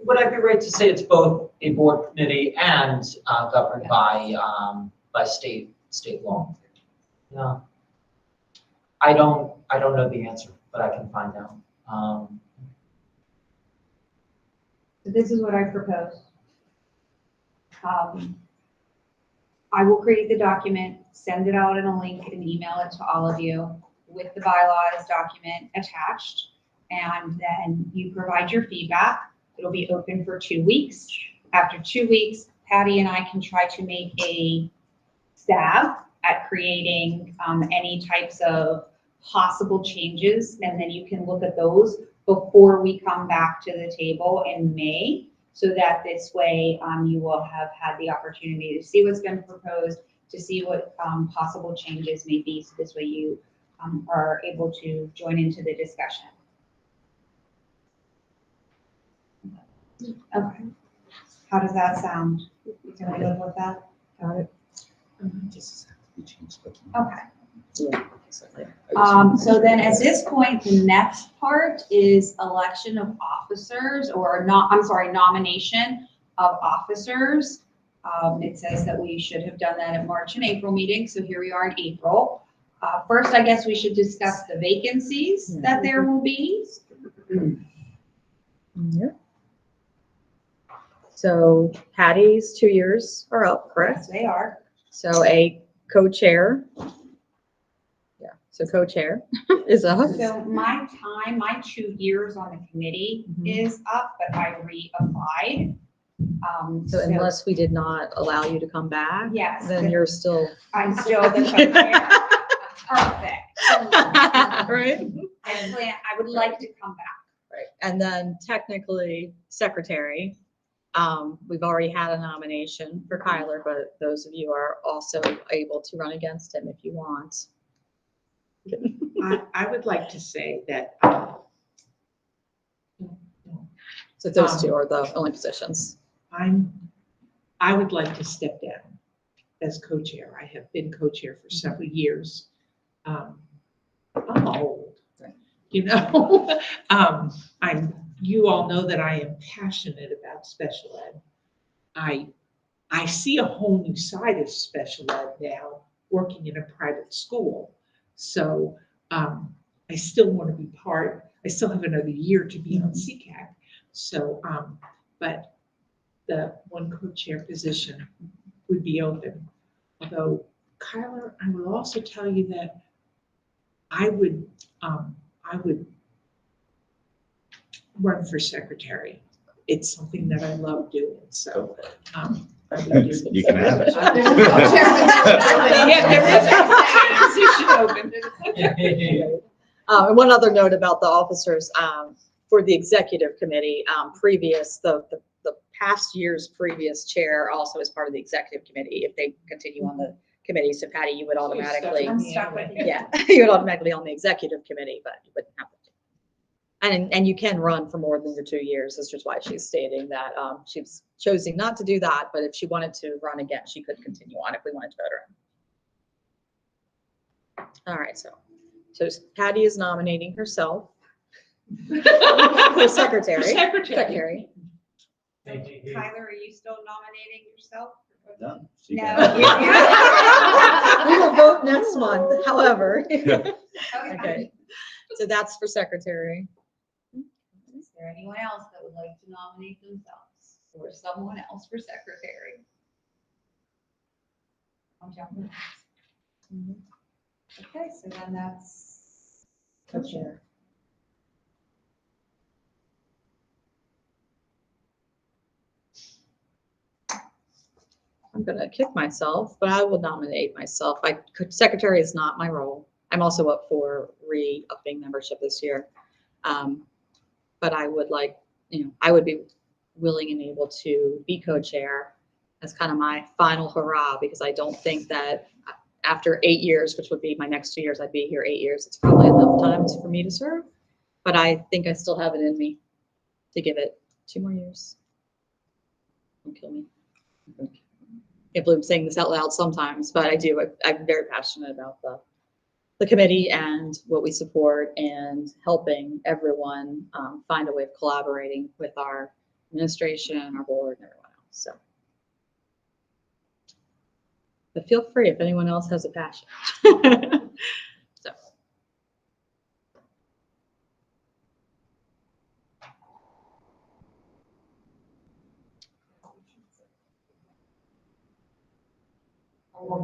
S12: Would I be right to say it's both a board committee and governed by state law? No. I don't know the answer, but I can find out.
S5: So this is what I propose. I will create the document, send it out in a link and email it to all of you with the bylaws document attached. And then you provide your feedback. It'll be open for 2 weeks. After 2 weeks, Patty and I can try to make a stab at creating any types of possible changes. And then you can look at those before we come back to the table in May, so that this way you will have had the opportunity to see what's been proposed, to see what possible changes may be. So this way you are able to join into the discussion. Okay. How does that sound? Can we live with that?
S9: Got it.
S5: Okay.
S4: Yeah.
S5: So then at this point, the next part is election of officers, or not, I'm sorry, nomination of officers. It says that we should have done that at March and April meetings, so here we are in April. First, I guess we should discuss the vacancies that there will be.
S4: Yep. So Patty's 2 years are up, correct?
S5: Yes, they are.
S4: So a co-chair. Yeah, so co-chair is up.
S5: So my 2 years on the committee is up, but I reapplied.
S4: So unless we did not allow you to come back,
S5: Yes.
S4: then you're still.
S5: I'm still the co-chair. Perfect.
S4: Right?
S5: I would like to come back.
S4: Right. And then technically secretary, we've already had a nomination for Kyler, but those of you are also able to run against him if you want.
S1: I would like to say that,
S4: So those two are the only positions.
S1: I would like to step down as co-chair. I have been co-chair for several years. I'm old, you know. You all know that I am passionate about special ed. I see a whole new side of special ed now, working in a private school. So I still want to be part. I still have another year to be on CCAC. So, but the one co-chair position would be open. Although, Kyler, I will also tell you that I would run for secretary. It's something that I love doing, so. I would do it.
S10: You can have it.
S1: Yeah, there is a position open.
S4: And one other note about the officers, for the executive committee, the past year's previous chair also is part of the executive committee if they continue on the committee. So Patty, you would automatically,
S5: I'm stuck with it.
S4: yeah, you would automatically on the executive committee, but you wouldn't have to. And you can run for more than your 2 years. That's just why she's stating that she's choosing not to do that. But if she wanted to run again, she could continue on if we wanted to vote her in. All right, so Patty is nominating herself for secretary.
S1: Secretary.
S5: Kyler, are you still nominating yourself?
S10: No.
S5: No.
S4: We will vote next month, however.
S5: Okay.
S4: Okay, so that's for secretary.
S5: Is there anyone else that would like to nominate themselves or someone else for secretary? I'll jump in. Okay, so then that's co-chair.
S4: I'm gonna kick myself, but I will nominate myself. Secretary is not my role. I'm also up for re-upping membership this year. But I would like, I would be willing and able to be co-chair as kind of my final hurrah, because I don't think that after 8 years, which would be my next 2 years, I'd be here 8 years. It's probably enough time for me to serve. But I think I still have it in me to give it 2 more years. Don't kill me. Can't believe I'm saying this out loud sometimes, but I do. I'm very passionate about the committee and what we support and helping everyone find a way of collaborating with our administration, our board, and everyone else. So, but feel free if anyone else has a passion. So.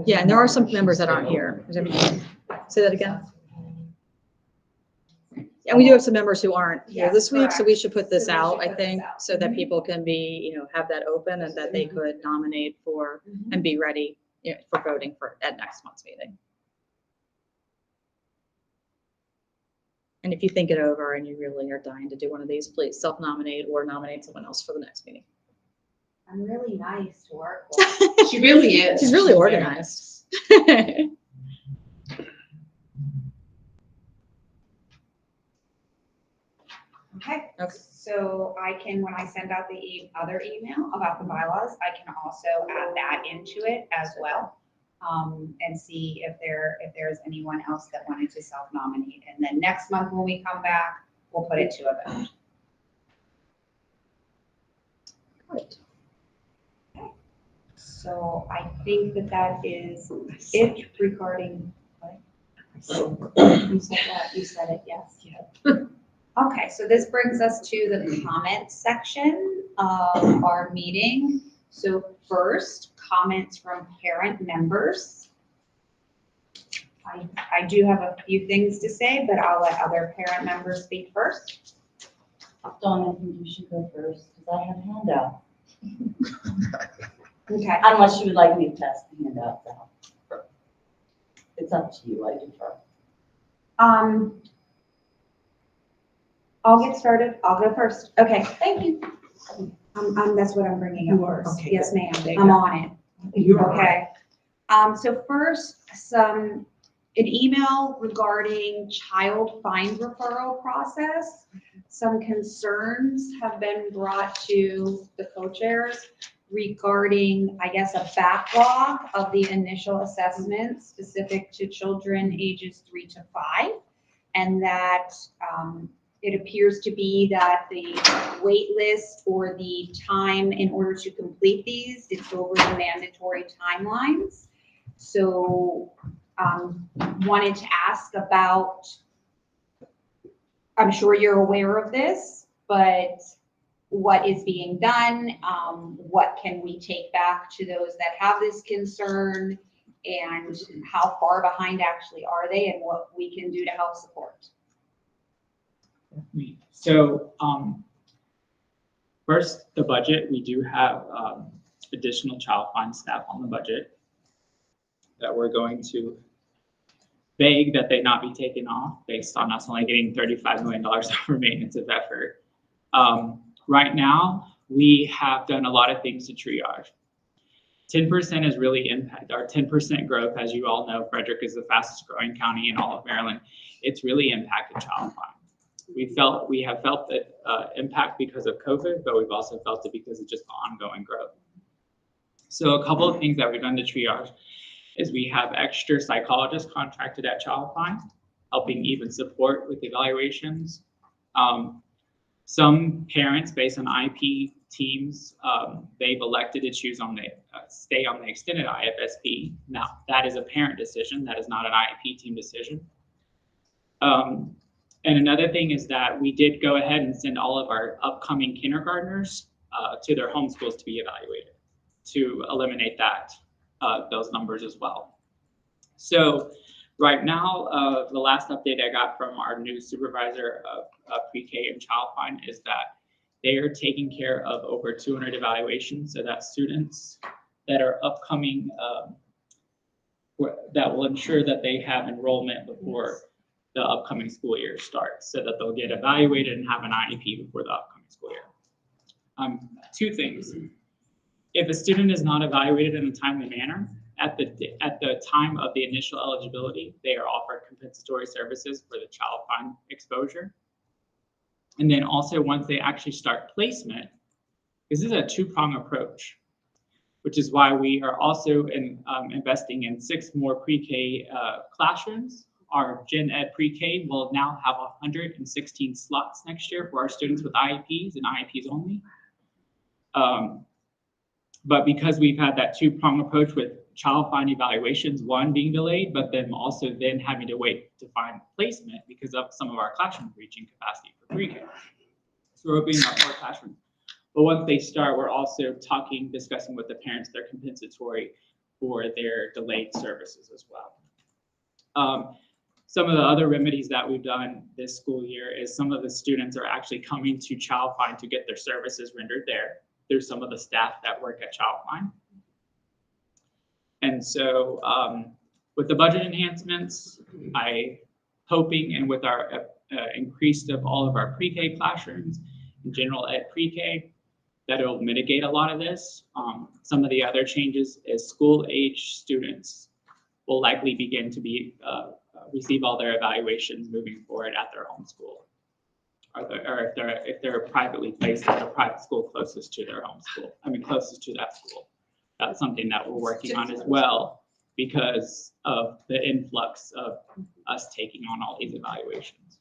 S4: Yeah, and there are some members that aren't here. Say that again. And we do have some members who aren't here this week, so we should put this out, I think, so that people can be, have that open and that they could nominate for and be ready for voting at next month's meeting. And if you think it over and you really are dying to do one of these, please self-nominate or nominate someone else for the next meeting.
S5: I'm really nice to work with.
S1: She really is.
S4: She's really organized.
S5: Okay.
S4: Okay.
S5: So I can, when I send out the other email about the bylaws, I can also add that into it as well. And see if there's anyone else that wanted to self-nominate. And then next month when we come back, we'll put it to a vote.
S4: Good.
S5: So I think that is it regarding, what? You said that, you said it, yes. Yeah. Okay, so this brings us to the comment section of our meeting. So first, comments from parent members. I do have a few things to say, but I'll let other parent members speak first.
S15: Dawn, I think you should go first, because I have handouts.
S5: Okay.
S15: Unless you would like me to test the handouts out. It's up to you, I defer.
S5: I'll get started. I'll go first. Okay, thank you. That's what I'm bringing up first.
S1: Okay,
S5: Yes, ma'am.
S1: There you
S5: I'm
S1: go.
S5: on it.
S1: You're
S5: Okay. So first, an email regarding child fine referral process. Some concerns have been brought to the co-chairs regarding, I guess, a backlog of the initial assessments specific to children ages 3 to 5. And that it appears to be that the wait list or the time in order to complete these, it's over the mandatory timelines. So wanted to ask about, I'm sure you're aware of this, but what is being done? What can we take back to those that have this concern? And how far behind actually are they, and what we can do to help support?
S7: So first, the budget. We do have additional child fine staff on the budget that we're going to beg that they not be taken off based on us only getting $35 million for maintenance of effort. Right now, we have done a lot of things to triage. 10% has really impacted our 10% growth. As you all know, Frederick is the fastest growing county in all of Maryland. It's really impacted child fine. We have felt that impact because of COVID, but we've also felt it because of just ongoing growth. So a couple of things that we've done to triage is we have extra psychologists contracted at child fine, helping even support with evaluations. Some parents, based on IP teams, they've elected to choose on the stay on the extended IFSP. Now, that is a parent decision. That is not an IEP team decision. And another thing is that we did go ahead and send all of our upcoming kindergartners to their home schools to be evaluated to eliminate that those numbers as well. So right now, the last update I got from our new supervisor of pre-K and child fine is that they are taking care of over 200 evaluations. So that's students that are upcoming, that will ensure that they have enrollment before the upcoming school year starts, so that they'll get evaluated and have an IEP before the upcoming school year. Two things. If a student is not evaluated in a timely manner, at the time of the initial eligibility, they are offered compensatory services for the child find exposure. And then also once they actually start placement, this is a two-prong approach, which is why we are also investing in 6 more pre-K classrooms. Our Gen Ed pre-K will now have 116 slots next year for our students with IEPs and IEPs only. But because we've had that two-prong approach with child find evaluations, one being delayed, but then also then having to wait to find placement because of some of our classrooms reaching capacity for pre-K. So we're opening up more classrooms. But once they start, we're also discussing with the parents their compensatory for their delayed services as well. Some of the other remedies that we've done this school year is some of the students are actually coming to Child Find to get their services rendered there through some of the staff that work at Child Find. And so with the budget enhancements, and with our increase of all of our pre-K classrooms and general ed pre-K, that it'll mitigate a lot of this. Some of the other changes is school-age students will likely begin to be receive all their evaluations moving forward at their home school, or if they're privately placed at a private school closest to their home school. Closest to that school. That's something that we're working on as well because of the influx of us taking on all these evaluations.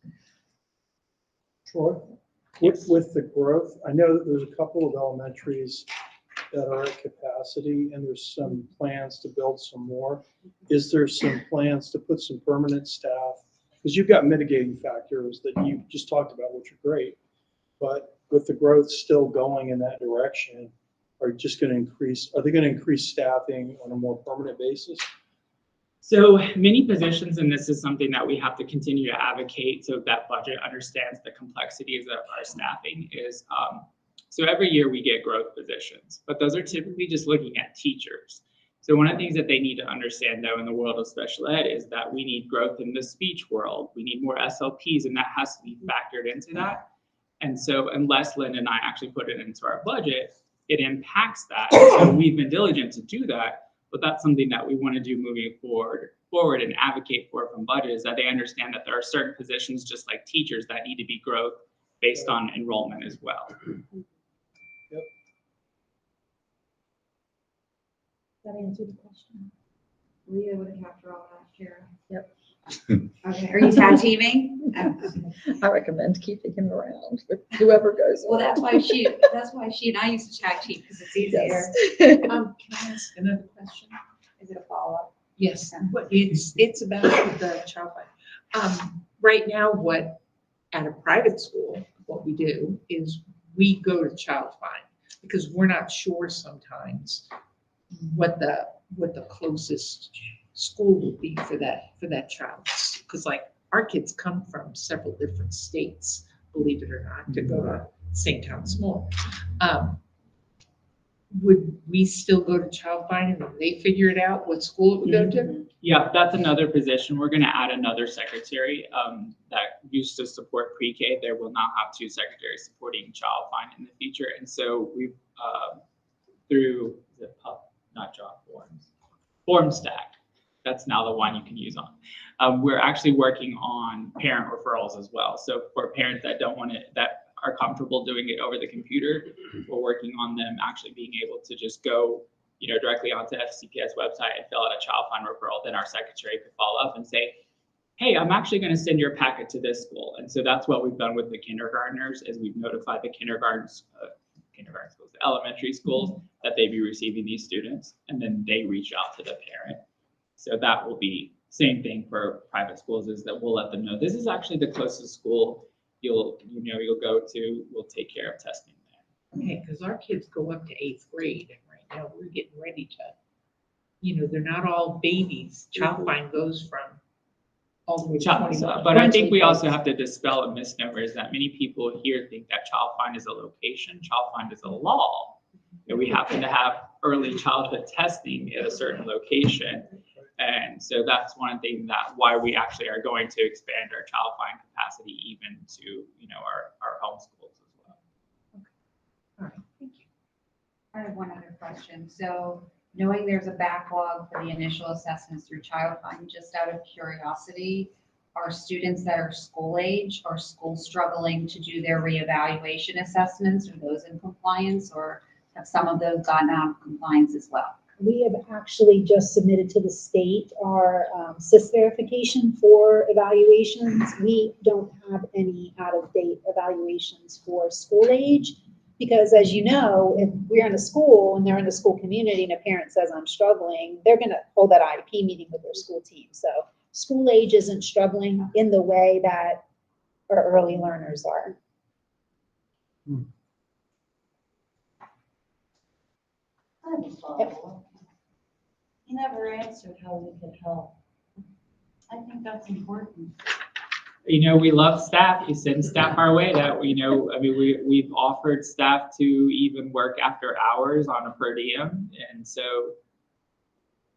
S16: Troy, with the growth, I know that there's a couple of elementaries that are at capacity and there's some plans to build some more. Is there some plans to put some permanent staff? Because you've got mitigating factors that you just talked about, which are great. But with the growth still going in that direction, are they going to increase staffing on a more permanent basis?
S7: So many positions, and this is something that we have to continue to advocate so that budget understands the complexities of our staffing is, so every year we get growth positions, but those are typically just looking at teachers. So one of the things that they need to understand though in the world of special ed is that we need growth in the speech world. We need more SLPs and that has to be factored into that. And so unless Lynn and I actually put it into our budget, it impacts that. So we've been diligent to do that, but that's something that we want to do moving forward and advocate for from budget is that they understand that there are certain positions just like teachers that need to be growth based on enrollment as well.
S16: Yep.
S9: That answered the question.
S5: Were you able to capture all that, Kara?
S9: Yep.
S5: Okay, are you tag teaming?
S4: I recommend keeping him around with whoever goes.
S5: Well, that's why she and I used to tag team because it's easier.
S4: Yes.
S1: Can I ask another question?
S5: Is it a follow-up?
S1: Yes, it's about the child find. Right now, at a private school, what we do is we go to child find because we're not sure sometimes what the closest school will be for that child. Because like our kids come from several different states, believe it or not, to go to St. Thomas More. Would we still go to child find and then they figure it out what school it would go to?
S7: Yeah, that's another position. We're going to add another secretary that used to support pre-K. There will now have 2 secretaries supporting child find in the future. And so we've through the FormStack. That's now the one you can use on. We're actually working on parent referrals as well. So for parents that are comfortable doing it over the computer, we're working on them actually being able to just go, directly onto FCPS website and fill out a child find referral. Then our secretary could follow up and say, hey, I'm actually going to send your packet to this school. And so that's what we've done with the kindergartners is we've notified the kindergarten schools, the elementary schools that they be receiving these students, and then they reach out to the parent. So that will be same thing for private schools is that we'll let them know this is actually the closest school you'll go to. We'll take care of testing there.
S1: Okay, because our kids go up to 8th grade and right now we're getting ready to, they're not all babies. Child find goes from all the way to 21.
S7: But I think we also have to dispel a misnomer is that many people here think that child find is a location. Child find is a law. we happen to have early childhood testing at a certain location. And so that's one thing that why we actually are going to expand our child find capacity even to, our home schools as well.
S1: All right, thank you.
S11: I have one other question. So knowing there's a backlog for the initial assessments through Child Find, just out of curiosity, are students that are school age or school struggling to do their reevaluation assessments? Are those in compliance, or have some of those gotten out of compliance as well?
S9: We have actually just submitted to the state our CIS verification for evaluations. We don't have any out-of-date evaluations for school age, because as you know, if we're in a school and they're in the school community and a parent says, I'm struggling, they're gonna hold that IEP meeting with their school team. So school age isn't struggling in the way that our early learners are.
S15: I have a follow-up. You never answered how we could help. I think that's important.
S7: We love staff. You send staff our way that, we've offered staff to even work after hours on a per diem. And so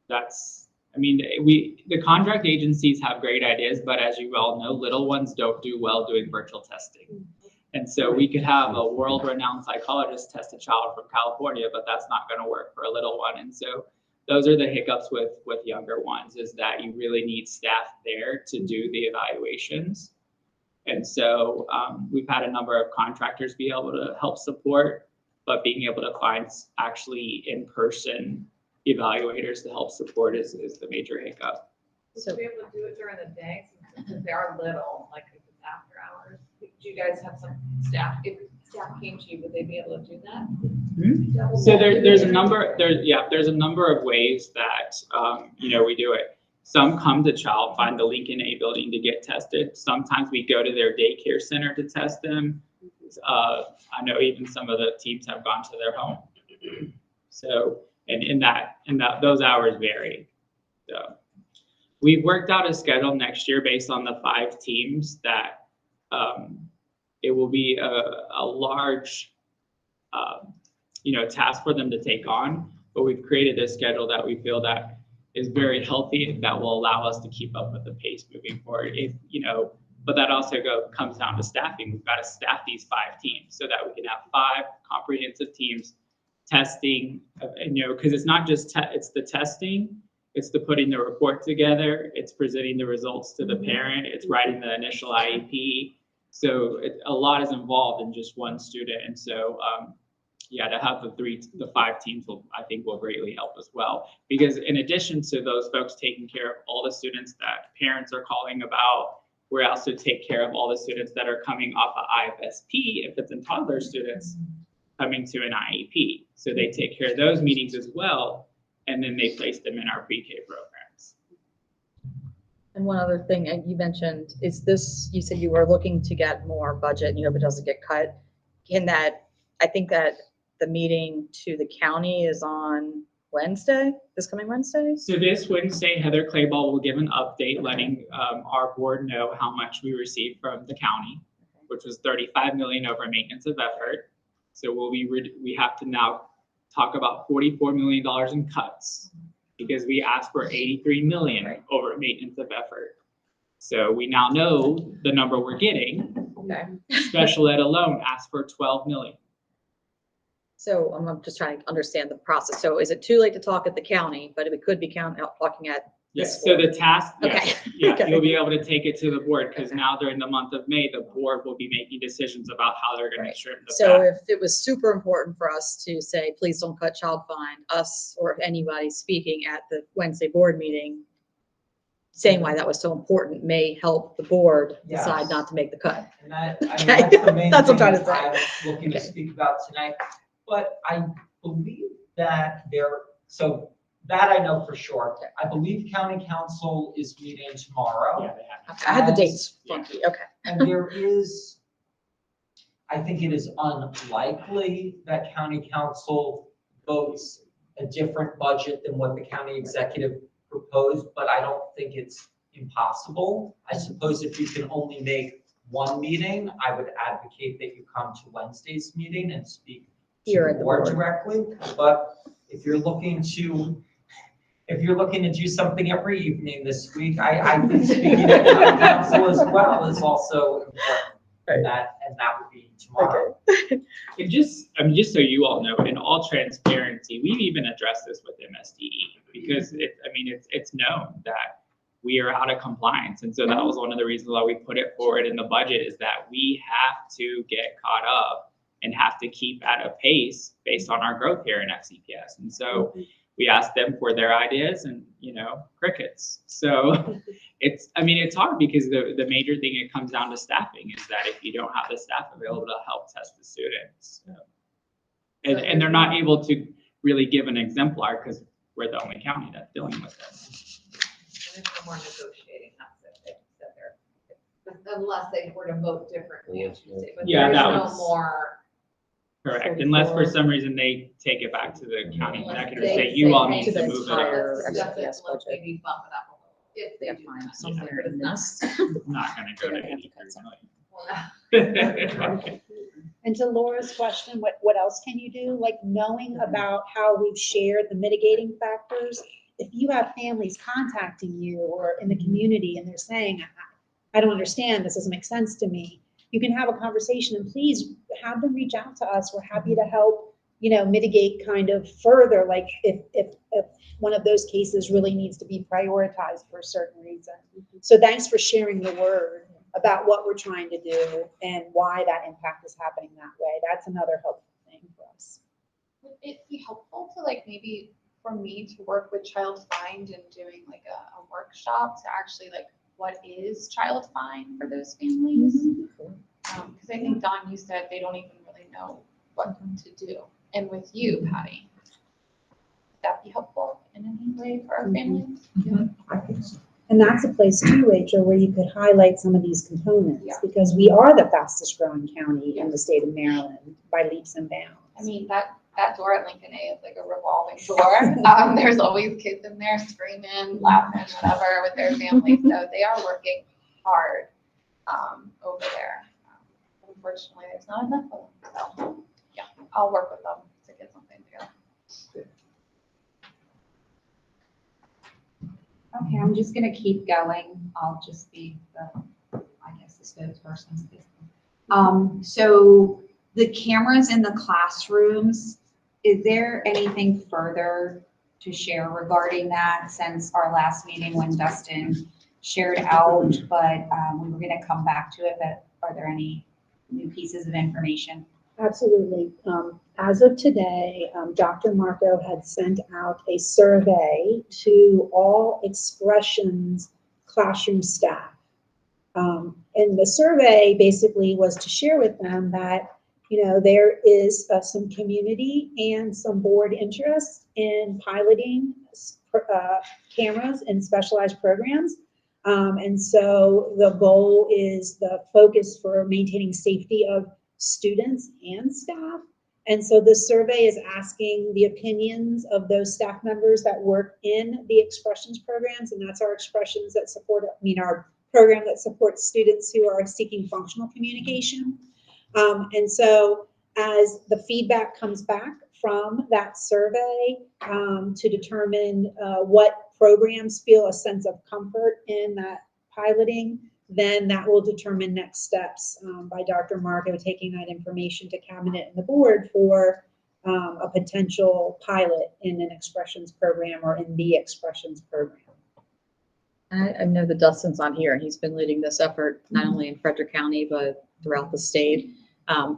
S7: the contract agencies have great ideas, but as you all know, little ones don't do well doing virtual testing. And so we could have a world-renowned psychologist test a child from California, but that's not going to work for a little one. And so those are the hiccups with younger ones, is that you really need staff there to do the evaluations. And so we've had a number of contractors be able to help support, but being able to find actually in-person evaluators to help support is the major hiccup.
S14: So be able to do it during the day, since they are little, like if it's after hours. Do you guys have some staff, if staff came to you, would they be able to do that?
S7: So there's a number of ways that we do it. Some come to Child Find, the Lincoln A building, to get tested. Sometimes we go to their daycare center to test them. I know even some of the teams have gone to their home. So and those hours vary. So we've worked out a schedule next year based on the 5 teams that it will be a large task for them to take on, but we've created a schedule that we feel that is very healthy, that will allow us to keep up with the pace moving forward. But that also comes down to staffing. We've got to staff these 5 teams so that we can have 5 comprehensive teams testing, because it's not just it's the testing, it's the putting the report together, it's presenting the results to the parent, it's writing the initial IEP. So a lot is involved in just one student. And so, to have the 5 teams I think will greatly help as well. Because in addition to those folks taking care of all the students that parents are calling about, we also take care of all the students that are coming off of IFSP, infants and toddler students coming to an IEP. So they take care of those meetings as well, and then they place them in our pre-K programs.
S4: And one other thing you mentioned is this, you said you were looking to get more budget and you hope it doesn't get cut. I think that the meeting to the county is on Wednesday, this coming Wednesday?
S7: So this Wednesday, Heather Clayball will give an update letting our board know how much we received from the county, which was $35 million over maintenance of effort. So we have to now talk about $44 million in cuts because we asked for $83 million over maintenance of effort. So we now know the number we're getting.
S4: Okay.
S7: Special ed alone asked for $12 million.
S4: So I'm just trying to understand the process. So is it too late to talk at the county, but we could be talking at
S7: Yes, so the task,
S4: Okay.
S7: yeah,
S4: Okay.
S7: you'll be able to take it to the board because now during the month of May, the board will be making decisions about how they're going to trim the
S4: So
S7: back.
S4: if it was super important for us to say, please don't cut Child Find, us or anybody speaking at the Wednesday board meeting, saying why that was so important may help the board decide
S12: Yes.
S4: not to make the cut.
S12: And that, I
S4: Okay.
S12: mean, that's the main
S4: That's what
S12: thing
S4: I'm trying to
S12: that
S4: say.
S12: I'm looking to
S4: Okay.
S12: speak about tonight. But I believe that so that I know for sure. I believe county council is meeting tomorrow.
S7: Yeah, they have.
S4: Okay, I had the
S12: And-
S4: dates funky, okay.
S12: And there is, I think it is unlikely that county council votes a different budget than what the county executive proposed, but I don't think it's impossible. I suppose if you can only make one meeting, I would advocate that you come to Wednesday's meeting and speak
S4: Here
S12: to
S4: at
S12: the
S4: the
S12: board
S4: board.
S12: directly, but if you're looking to do something every evening this week, I think speaking to town council as well is also important. And that would be tomorrow.
S7: And just so you all know, in all transparency, we've even addressed this with MSDE because it's known that we are out of compliance. And so that was one of the reasons why we put it forward in the budget, is that we have to get caught up and have to keep at a pace based on our growth here in FCPS. And so we asked them for their ideas and, crickets. So it's hard because the major thing it comes down to staffing is that if you don't have the staff available to help test the students, and they're not able to really give an exemplar because we're the only county that's dealing with it.
S14: And it's no more negotiating, that's it, they said they're, unless they were to vote differently, I should say, but
S7: Yeah,
S14: there's
S7: that
S14: no
S7: was-
S14: more.
S7: Correct, unless for some reason they take it back to the county executive,
S14: They
S7: say you all
S14: say,
S7: need
S14: hey,
S7: to
S4: the
S7: move it
S4: entire
S7: up.
S14: Let's adjust it,
S4: FCPS
S14: let's
S4: budget.
S14: maybe bump it up a little, if they
S4: Yeah,
S14: do
S4: fine,
S14: that.
S4: somewhere
S14: But
S4: in
S14: it's
S4: this.
S7: Not gonna go to
S4: They're gonna have to
S7: 83
S4: cut some.
S7: million.
S9: And to Laura's question, what else can you do? Like knowing about how we've shared the mitigating factors. If you have families contacting you or in the community and they're saying, I don't understand, this doesn't make sense to me, you can have a conversation and please have them reach out to us. We're happy to help, mitigate kind of further, like if one of those cases really needs to be prioritized for a certain reason. So thanks for sharing the word about what we're trying to do and why that impact is happening that way. That's another helpful thing for us.
S17: Would it be helpful to maybe for me to work with Child Find and doing a workshop to actually what is Child Find for those families? Because I think Dawn, you said they don't even really know what to do. And with you, Patty, would that be helpful in any way for our families?
S12: I think so.
S9: And that's a place too, Rachel, where you could highlight some of these components because we are the fastest growing county in the state of Maryland by leaps and bounds.
S17: I mean, that door at Lincoln A is like a revolving door. There's always kids in there screaming, laughing, whatever with their families. So they are working hard over there. Unfortunately, there's not enough of them. So yeah, I'll work with them to get something together.
S11: Okay, I'm just gonna keep going. I'll just be the spokesperson. So the cameras in the classrooms, is there anything further to share regarding that since our last meeting when Dustin shared out, but we were gonna come back to it, but are there any new pieces of information?
S9: Absolutely. As of today, Dr. Marco had sent out a survey to all Expressions classroom staff. And the survey basically was to share with them that, there is some community and some board interest in piloting cameras in specialized programs. And so the goal is the focus for maintaining safety of students and staff. And so this survey is asking the opinions of those staff members that work in the Expressions programs, and that's our Expressions that support, our program that supports students who are seeking functional communication. And so as the feedback comes back from that survey to determine what programs feel a sense of comfort in that piloting, then that will determine next steps by Dr. Marco taking that information to cabinet and the board for a potential pilot in an Expressions program or in the Expressions program.
S4: I know that Dustin's on here and he's been leading this effort not only in Frederick County, but throughout the state.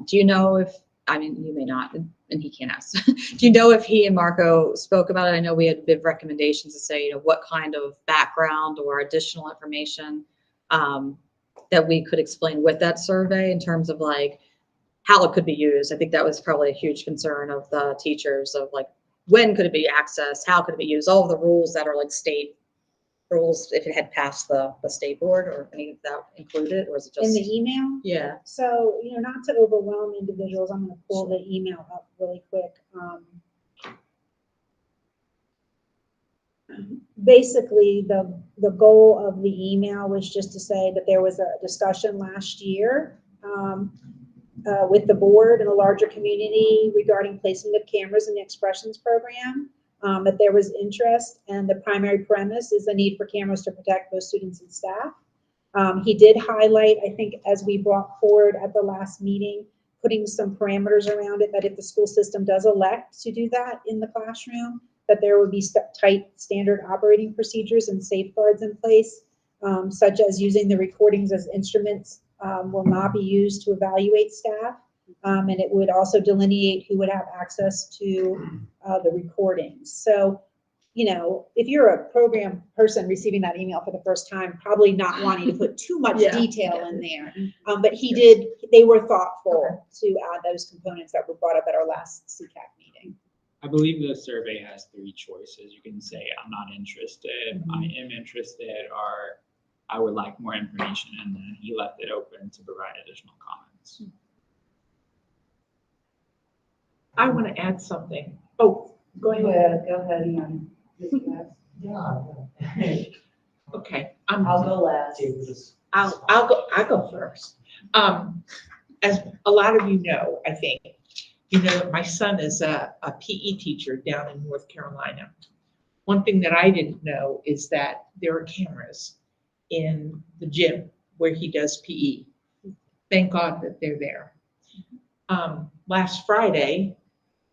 S4: Do you know if, you may not, and he can't ask. Do you know if he and Marco spoke about it? I know we had big recommendations to say, what kind of background or additional information that we could explain with that survey in terms of how it could be used. I think that was probably a huge concern of the teachers of when could it be accessed? How could it be used? All of the rules that are state rules, if it had passed the state board or any of that included, or is it just?
S9: In the email?
S4: Yeah.
S9: So, not to overwhelm individuals, I'm going to pull the email up really quick. Basically, the goal of the email was just to say that there was a discussion last year with the board and the larger community regarding placement of cameras in the Expressions program, that there was interest, and the primary premise is the need for cameras to protect both students and staff. He did highlight, I think, as we brought forward at the last meeting, putting some parameters around it, that if the school system does elect to do that in the classroom, that there would be tight standard operating procedures and safeguards in place, such as using the recordings as instruments will not be used to evaluate staff. And it would also delineate who would have access to the recordings. So, you know, if you're a program person receiving that email for the first time, probably not wanting to put too much detail in there. But they were thoughtful to add those components that were brought up at our last CCAC meeting.
S7: I believe the survey has 3 choices. You can say, I'm not interested, I am interested, or I would like more information, and then he left it open to provide additional comments.
S1: I want to add something. Oh, go ahead.
S15: Go ahead, Ian.
S1: Okay.
S15: I'll go last.
S1: I'll go first. As a lot of you know, I think, you know that my son is a PE teacher down in North Carolina. One thing that I didn't know is that there are cameras in the gym where he does PE. Thank God that they're there. Last Friday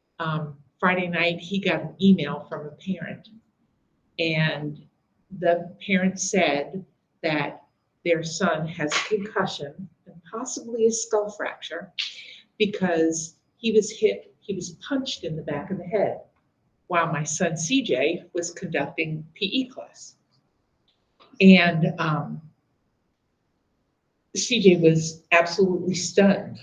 S1: night, he got an email from a parent, and the parent said that their son has a concussion and possibly a skull fracture because he was punched in the back of the head while my son CJ was conducting PE class. And CJ was absolutely stunned.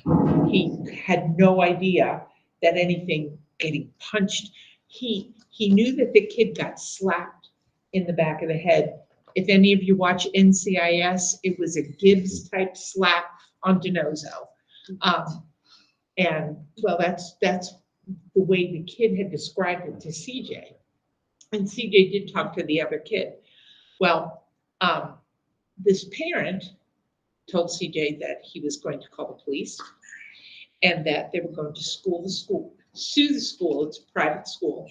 S1: He had no idea that anything getting punched. He knew that the kid got slapped in the back of the head. If any of you watch NCIS, it was a Gibbs type slap on DiNozzo. And well, that's the way the kid had described it to CJ. And CJ did talk to the other kid. Well, this parent told CJ that he was going to call the police and that they were going to sue the school. It's a private school.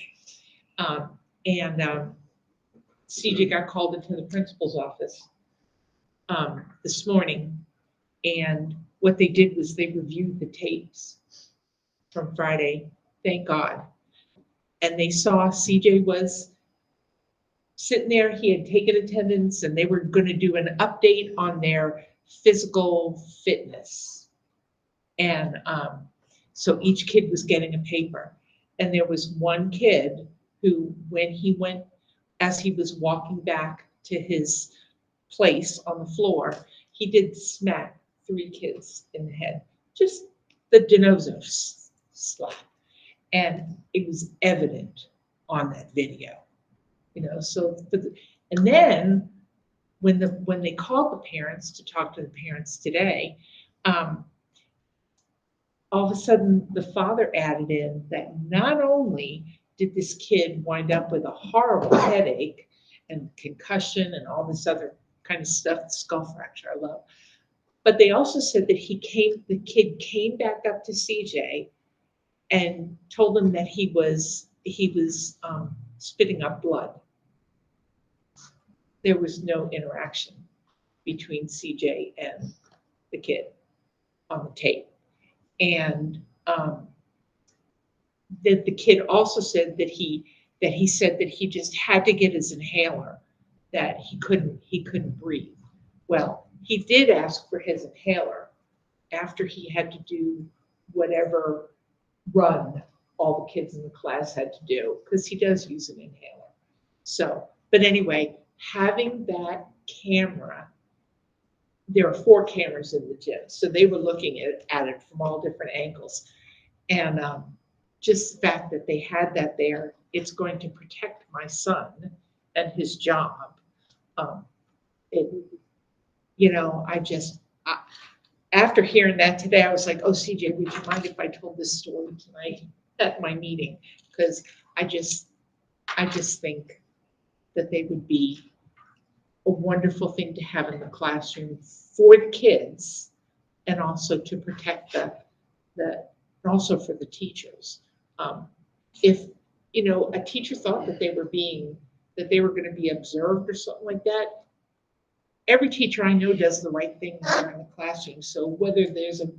S1: CJ got called into the principal's office this morning, and what they did was they reviewed the tapes from Friday, thank God. And they saw CJ was sitting there, he had taken attendance, and they were going to do an update on their physical fitness. And so each kid was getting a paper. And there was one kid who, as he was walking back to his place on the floor, he did smack 3 kids in the head. Just the DiNozzo slap. And it was evident on that video. You know, so, and then when they called the parents to talk to the parents today, all of a sudden the father added in that not only did this kid wind up with a horrible headache and concussion and all this other kind of stuff, skull fracture, I love, but they also said that the kid came back up to CJ and told him that he was spitting up blood. There was no interaction between CJ and the kid on the tape. And that the kid also said that he said that he just had to get his inhaler, that he couldn't breathe. Well, he did ask for his inhaler after he had to do whatever run all the kids in the class had to do, because he does use an inhaler. So, but anyway, having that camera, there are 4 cameras in the gym, so they were looking at it from all different angles. And just the fact that they had that there, it's going to protect my son and his job. After hearing that today, I was like, oh, CJ, would you mind if I told this story tonight at my meeting? Because I just think that they would be a wonderful thing to have in the classroom for the kids, and also to protect that, and also for the teachers. If, you know, a teacher thought that they were going to be observed or something like that, every teacher I know does the right thing when they're in the classroom. So whether there's a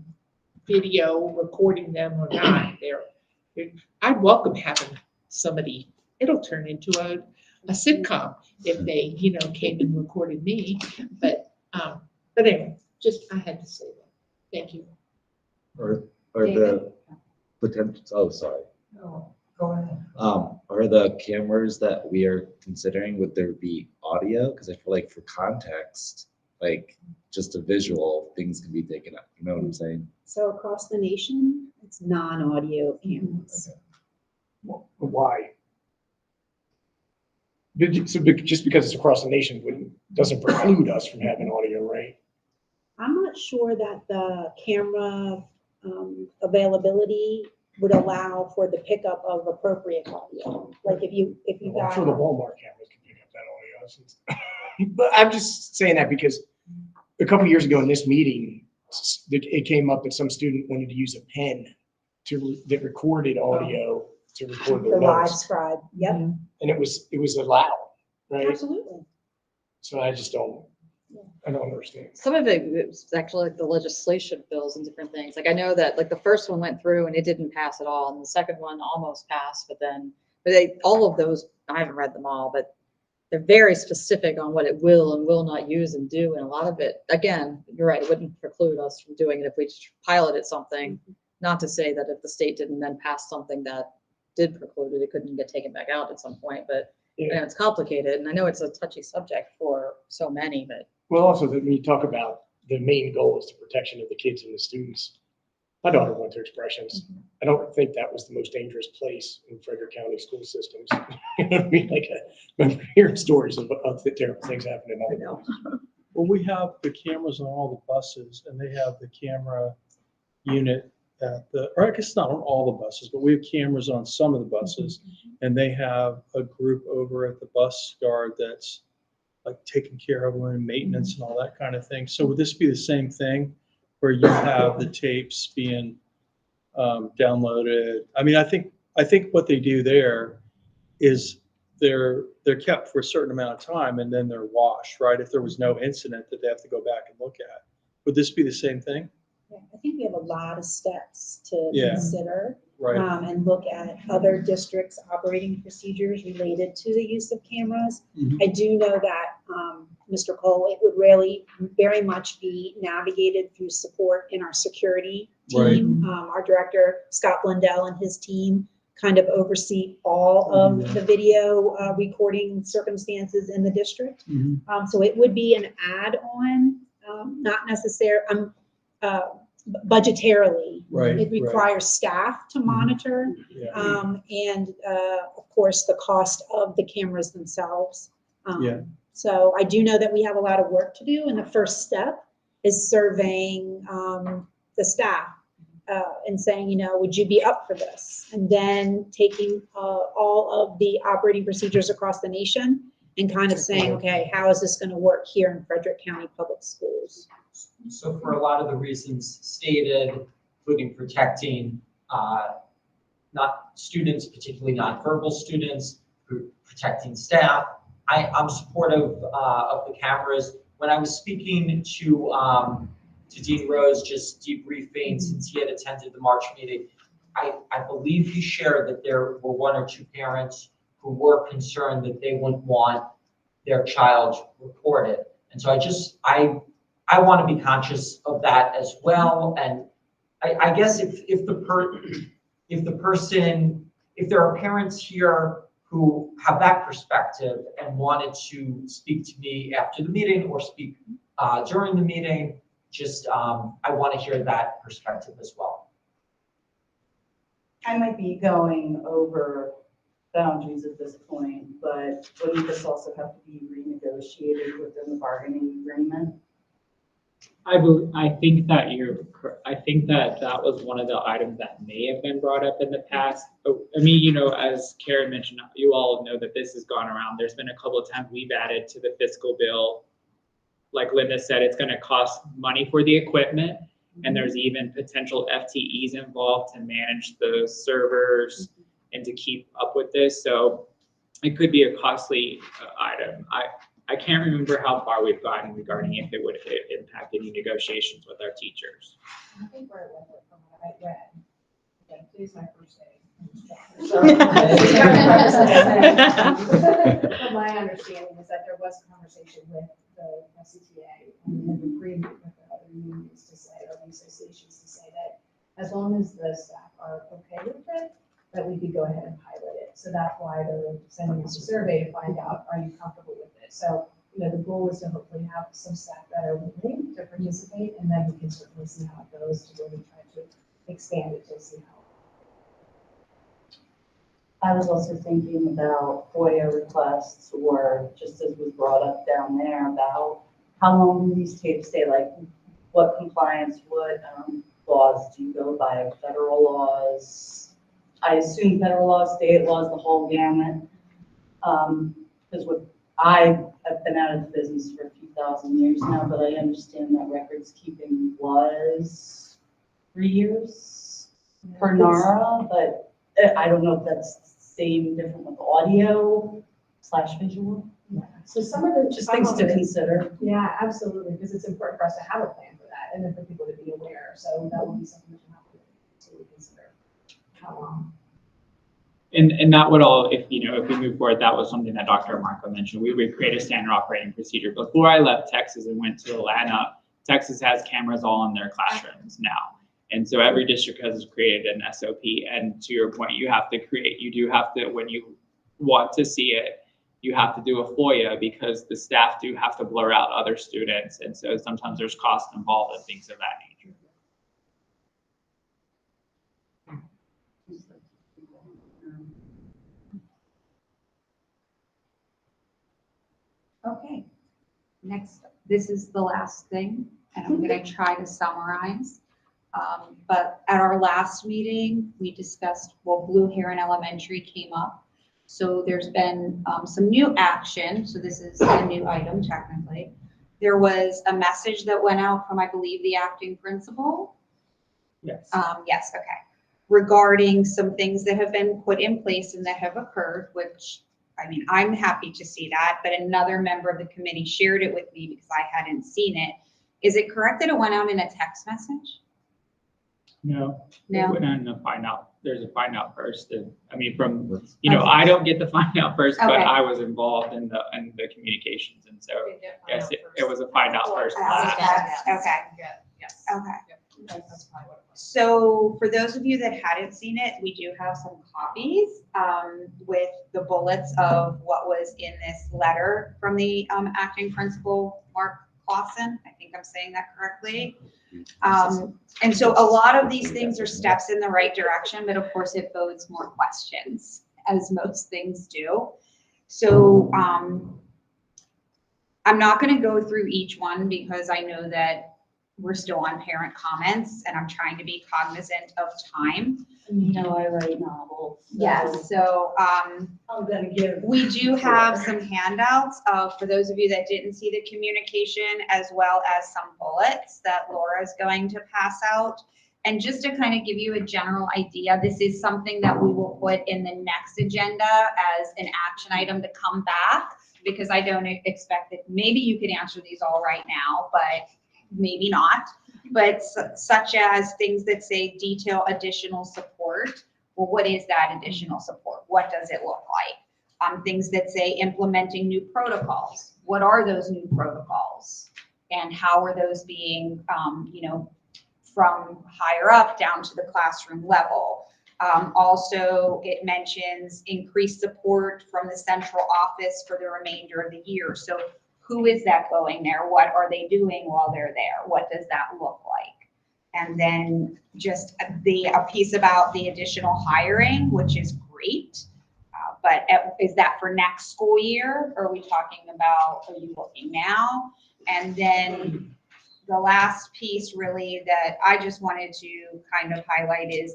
S1: video recording them or not, I'd welcome having somebody, it'll turn into a sitcom if they, you know, came and recorded me. But anyway, I had to say that. Thank you.
S10: Are the potential, oh, sorry.
S12: No, go ahead.
S10: Are the cameras that we are considering, would there be audio? Because I feel like for context, like just a visual, things can be taken up. You know what I'm saying?
S9: So across the nation, it's non-audio cameras.
S13: Why? Just because it's across the nation doesn't preclude us from having audio, right?
S9: I'm not sure that the camera availability would allow for the pickup of appropriate audio. Like if you
S13: I'm
S9: got.
S13: sure the Walmart cameras can pick up that audio. But I'm just saying that because a couple years ago in this meeting, it came up that some student wanted to use a pen that recorded audio to record their
S9: The live
S13: notes.
S9: scribe, yep,
S13: And it was allowed, right?
S9: absolutely.
S13: So I just don't understand.
S4: Some of it is actually like the legislation bills and different things. Like I know that like the first one went through and it didn't pass at all, and the second one almost passed, but all of those, I haven't read them all, but they're very specific on what it will and will not use and do. And a lot of it, again, you're right, it wouldn't preclude us from doing it if we just piloted something. Not to say that if the state didn't then pass something that did preclude it, it couldn't get taken back out at some point, but you know, it's complicated. And I know it's a touchy subject for so many, but.
S13: Well, also that when you talk about the main goal is the protection of the kids and the students. My daughter went to Expressions. I don't think that was the most dangerous place in Frederick County school systems. You know what I mean? Like, I remember hearing stories of the terrible things happening.
S16: Well, we have the cameras on all the buses, and they have the camera unit or I guess not on all the buses, but we have cameras on some of the buses, and they have a group over at the bus yard that's like taking care of them and maintenance and all that kind of thing. So would this be the same thing where you have the tapes being downloaded? I mean, I think what they do there is they're kept for a certain amount of time and then they're washed, right? If there was no incident that they have to go back and look at. Would this be the same thing?
S9: Yeah, I think we have a lot of steps to
S16: Yeah.
S9: consider.
S16: Right.
S9: And look at other districts' operating procedures related to the use of cameras.
S16: Mhm.
S9: I do know that, Mr. Cole, it would really very much be navigated through support in our security team. Our director, Scott Blundell, and his team kind of oversee all of the video recording circumstances in the district. So it would be an add-on, not necessarily, budgetarily.
S16: Right,
S9: It requires staff to monitor, and of course, the cost of the cameras themselves.
S16: Yeah.
S9: So I do know that we have a lot of work to do, and the first step is surveying the staff and saying, you know, would you be up for this? And then taking all of the operating procedures across the nation and kind of saying, okay, how is this going to work here in Frederick County Public Schools?
S12: So for a lot of the reasons stated, including protecting not students, particularly nonverbal students, protecting staff, I'm supportive of the cameras. When I was speaking to Dean Rose, just debriefing since he had attended the March meeting, I believe he shared that there were one or two parents who were concerned that they wouldn't want their child recorded. And so I want to be conscious of that as well. And I guess if there are parents here who have that perspective and wanted to speak to me after the meeting or speak during the meeting, I want to hear that perspective as well.
S15: I might be going over boundaries at this point, but wouldn't this also have to be renegotiated within the bargaining agreement?
S7: I think that was one of the items that may have been brought up in the past. But, I mean, you know, as Karen mentioned, you all know that this has gone around. There's been a couple of times we've added to the fiscal bill. Like Linda said, it's going to cost money for the equipment. And there's even potential FTEs involved to manage the servers and to keep up with this. So it could be a costly item. I can't remember how far we've gotten regarding if it would impact any negotiations with our teachers.
S2: I think we're with it from what I read. Okay, today's my first day. But my understanding is that there was a conversation with the FCTA and an agreement with the other unions to say, or the associations to say that as long as the staff are okay with it, that we could go ahead and pilot it. So that's why they're sending us a survey to find out, are you comfortable with it? So, you know, the goal is to hopefully have some staff that are willing to participate, and then we can certainly see how it goes to really try to expand it to see how.
S15: I was also thinking about FOIA requests, or just as was brought up down there, about how long do these tapes stay, like what compliance, what laws do you go by, federal laws? I assume federal laws, state laws, the whole gamut. Because what I've been out of the business for a few thousand years now, but I understand that records keeping was 3 years per NARA, but I don't know if that's same, different with audio / visual.
S2: Yeah. So some of the.
S15: Just
S2: some
S15: things
S2: of
S15: to
S2: it-
S15: consider.
S2: Yeah, absolutely, because it's important for us to have a plan for that, and then for people to be aware, so that will be something that you have to consider. How long?
S7: And that would all, if we move forward, that was something that Dr. Marco mentioned. We would create a standard operating procedure. Before I left Texas and went to Atlanta, Texas has cameras all in their classrooms now. And so every district has created an SOP. And to your point, you do have to, when you want to see it, you have to do a FOIA because the staff do have to blur out other students. And so sometimes there's cost involved and things of that nature.
S11: Okay, next, this is the last thing, and I'm gonna try to summarize. But at our last meeting, we discussed, Blue Heron Elementary came up. So there's been some new action, so this is a new item technically. There was a message that went out from, I believe, the acting principal.
S7: Yes.
S11: Yes, okay. Regarding some things that have been put in place and that have occurred, which, I mean, I'm happy to see that, but another member of the committee shared it with me because I hadn't seen it. Is it correct that it went out in a text message?
S7: No.
S11: No.
S7: It went on the find out. There's a find out first. And I mean, I don't get the find out first, but
S11: Okay.
S7: I was involved in the communications. And so, yes, it was a find out first.
S11: Okay.
S14: Yes.
S11: Okay. So for those of you that hadn't seen it, we do have some copies with the bullets of what was in this letter from the acting principal, Mark Clausen. I think I'm saying that correctly. And so a lot of these things are steps in the right direction, but of course it bodes more questions, as most things do. So I'm not going to go through each one because I know that we're still on parent comments and I'm trying to be cognizant of time.
S15: I write novels.
S11: Yes, so
S15: I'm gonna give.
S11: we do have some handouts for those of you that didn't see the communication, as well as some bullets that Laura is going to pass out. And just to kind of give you a general idea, this is something that we will put in the next agenda as an action item to come back, because I don't expect that maybe you could answer these all right now, but maybe not. But such as things that say detail additional support. Well, what is that additional support? What does it look like? Things that say implementing new protocols. What are those new protocols? And how are those being, from higher up down to the classroom level? Also, it mentions increased support from the central office for the remainder of the year. So who is that going there? What are they doing while they're there? What does that look like? And then just a piece about the additional hiring, which is great. But is that for next school year? Are we talking about, are you looking now? And then the last piece really that I just wanted to kind of highlight is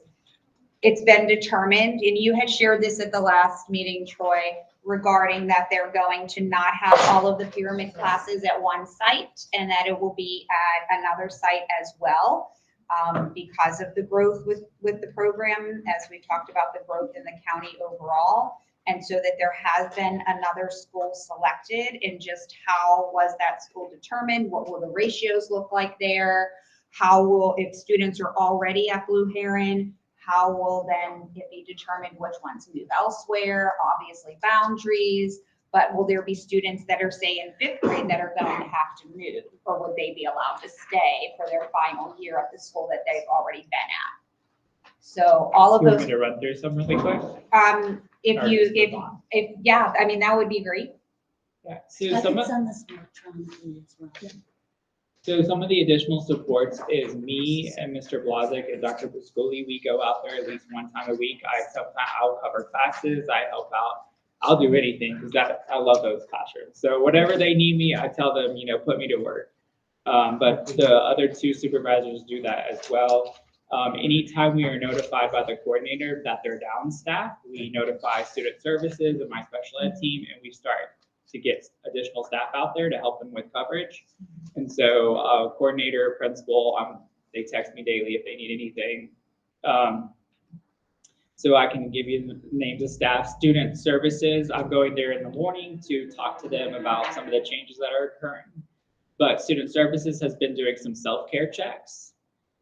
S11: it's been determined, and you had shared this at the last meeting, Troy, regarding that they're going to not have all of the pyramid classes at one site and that it will be at another site as well.
S5: because of the growth with the program, as we talked about the growth in the county overall. And so that there has been another school selected, and just how was that school determined? What will the ratios look like there? How will, if students are already at Blue Heron, how will then it be determined which ones move elsewhere? Obviously boundaries, but will there be students that are, say, in 5th grade that are going to have to move? Or would they be allowed to stay for their final year at the school that they've already been at? So all of
S7: You want
S5: those,
S7: me to run through some really quick?
S5: if
S7: Or
S5: you,
S7: just move on?
S5: if, yeah, I mean, that would be great.
S7: Yeah, so some of,
S15: on the spectrum as well.
S7: so some of the additional supports is me and Mr. Blazik and Dr. Buscoli. We go out there at least one time a week. I'll cover classes, I help out. I'll do anything because I love those classrooms. So whatever they need me, I tell them, put me to work. But the other 2 supervisors do that as well. Anytime we are notified by the coordinator that they're down staff, we notify student services and my special ed team, and we start to get additional staff out there to help them with coverage. And so coordinator, principal, they text me daily if they need anything. So I can give you the names of staff. Student services, I'm going there in the morning to talk to them about some of the changes that are occurring. But student services has been doing some self-care checks.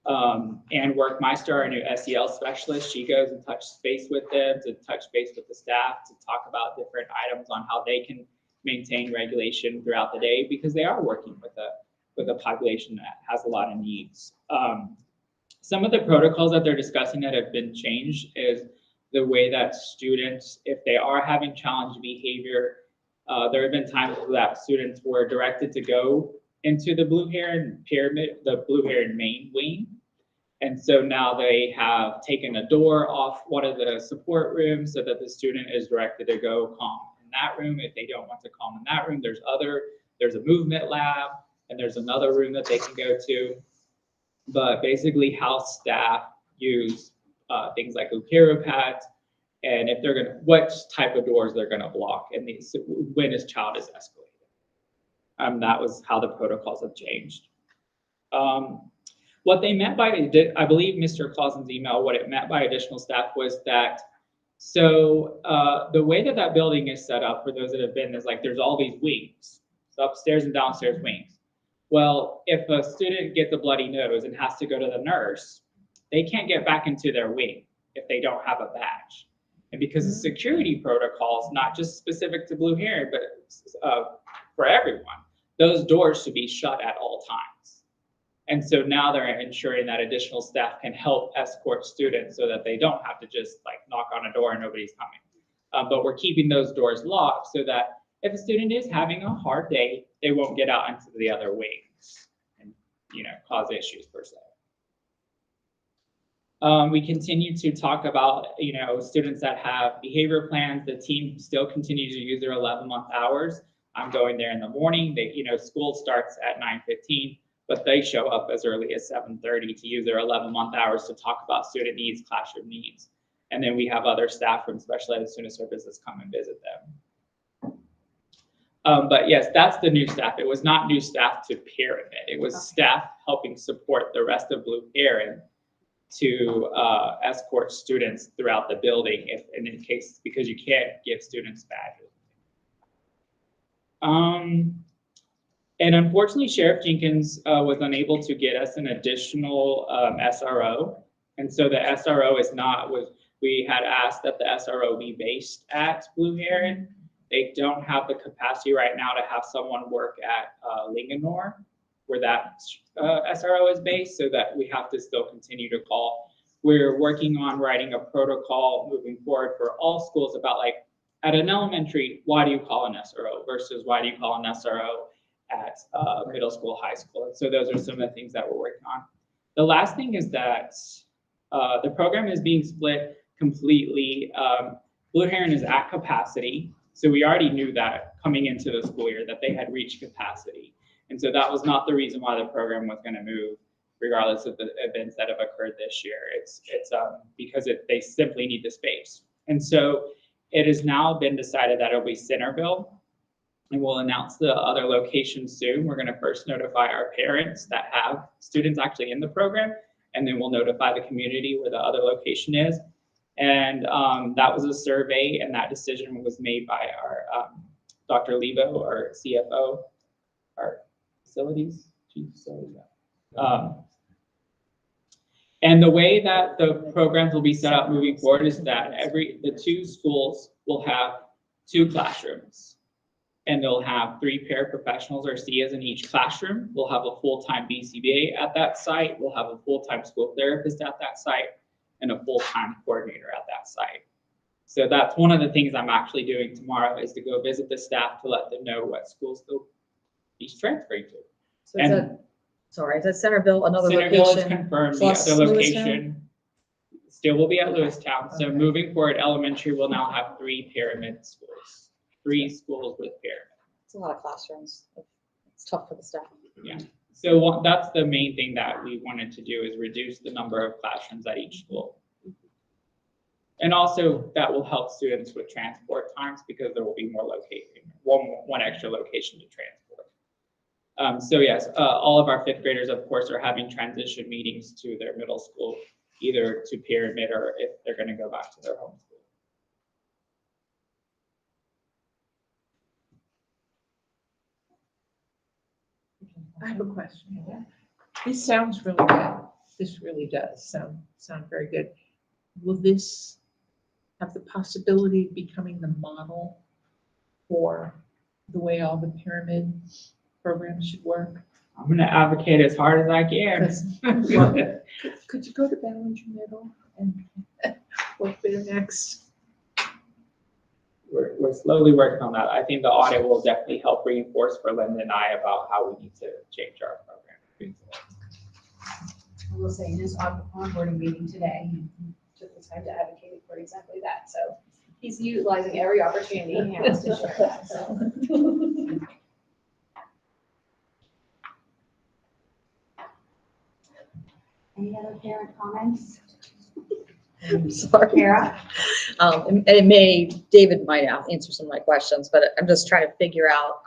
S7: And Workmeister, our new SEL specialist, she goes and touches base with them, to touch base with the staff, to talk about different items on how they can maintain regulation throughout the day, because they are working with a population that has a lot of needs. Some of the protocols that they're discussing that have been changed is the way that students, if they are having challenged behavior, there have been times that students were directed to go into the Blue Heron pyramid, the Blue Heron main wing. And so now they have taken a door off one of the support rooms so that the student is directed to go calm in that room. If they don't want to calm in that room, there's a movement lab, and there's another room that they can go to. But basically house staff use things like Ukiro pads, and if they're what type of doors they're gonna block, and when his child is escalated. That was how the protocols have changed. What they meant by, I believe Mr. Clausen's email, what it meant by additional staff was that, so the way that building is set up, for those that have been, is like there's all these wings, so upstairs and downstairs wings. Well, if a student gets a bloody nose and has to go to the nurse, they can't get back into their wing if they don't have a badge. And because of security protocols, not just specific to Blue Heron, but for everyone, those doors should be shut at all times. And so now they're ensuring that additional staff can help escort students so that they don't have to just like knock on a door and nobody's coming. But we're keeping those doors locked so that if a student is having a hard day, they won't get out into the other wings and, cause issues per se. We continue to talk about, students that have behavior plans. The team still continues to use their 11-month hours. I'm going there in the morning. School starts at 9:15, but they show up as early as 7:30 to use their 11-month hours to talk about student needs, classroom needs. And then we have other staff from special ed and student services come and visit them. But yes, that's the new staff. It was not new staff to Pyramid. It was staff helping support the rest of Blue Heron to escort students throughout the building, if in any case, because you can't give students badges. And unfortunately, Sheriff Jenkins was unable to get us an additional SRO. And so the SRO we had asked that the SRO be based at Blue Heron. They don't have the capacity right now to have someone work at Linganore, where that SRO is based, so that we have to still continue to call. We're working on writing a protocol moving forward for all schools about, like, at an elementary, why do you call an SRO versus why do you call an SRO at middle school, high school? And so those are some of the things that we're working on. The last thing is that the program is being split completely. Blue Heron is at capacity. So we already knew that coming into the school year that they had reached capacity. And so that was not the reason why the program was going to move, regardless of the events that have occurred this year. It's because they simply need the space. And so it has now been decided that it'll be Centerville, and we'll announce the other location soon. We're going to first notify our parents that have students actually in the program, and then we'll notify the community where the other location is. And that was a survey, and that decision was made by our Dr. Levo, our CFO, our facilities, chief facilities. And the way that the programs will be set up moving forward is that the 2 schools will have 2 classrooms. And they'll have 3 paraprofessionals or SIAs in each classroom. We'll have a full-time BCBA at that site. We'll have a full-time school therapist at that site and a full-time coordinator at that site. So that's one of the things I'm actually doing tomorrow is to go visit the staff to let them know what schools they'll be transferring to.
S4: So is that, sorry, is that Centerville, another
S7: Centerville is
S4: location?
S7: confirmed, the
S4: plus
S7: other
S4: Lewistown?
S7: location still will be at Lewistown. So
S4: Okay.
S7: moving forward, elementary will now have 3 pyramid schools, 3 schools with pyramid.
S4: It's a lot of classrooms. It's tough for the staff.
S7: Yeah. So that's the main thing that we wanted to do is reduce the number of classrooms at each school. And also that will help students with transport times because there will be more one extra location to transport. So yes, all of our 5th graders, of course, are having transition meetings to their middle school, either to Pyramid or if they're going to go back to their home school.
S1: I have a question. This sounds really good. This really does sound very good. Will this have the possibility of becoming the model for the way all the pyramid programs should work?
S7: I'm going to advocate as hard as I can.
S1: Could you go to Ballinger Middle and work there next?
S7: We're slowly working on that. I think the audit will definitely help reinforce for Linda and I about how we need to change our program.
S2: I will say in his onboarding meeting today, he took the time to advocate for exactly that. So he's utilizing every opportunity he has to share that, so.
S5: Any other parent comments?
S4: Sorry.
S5: Kara?
S4: David might answer some of my questions, but I'm just trying to figure out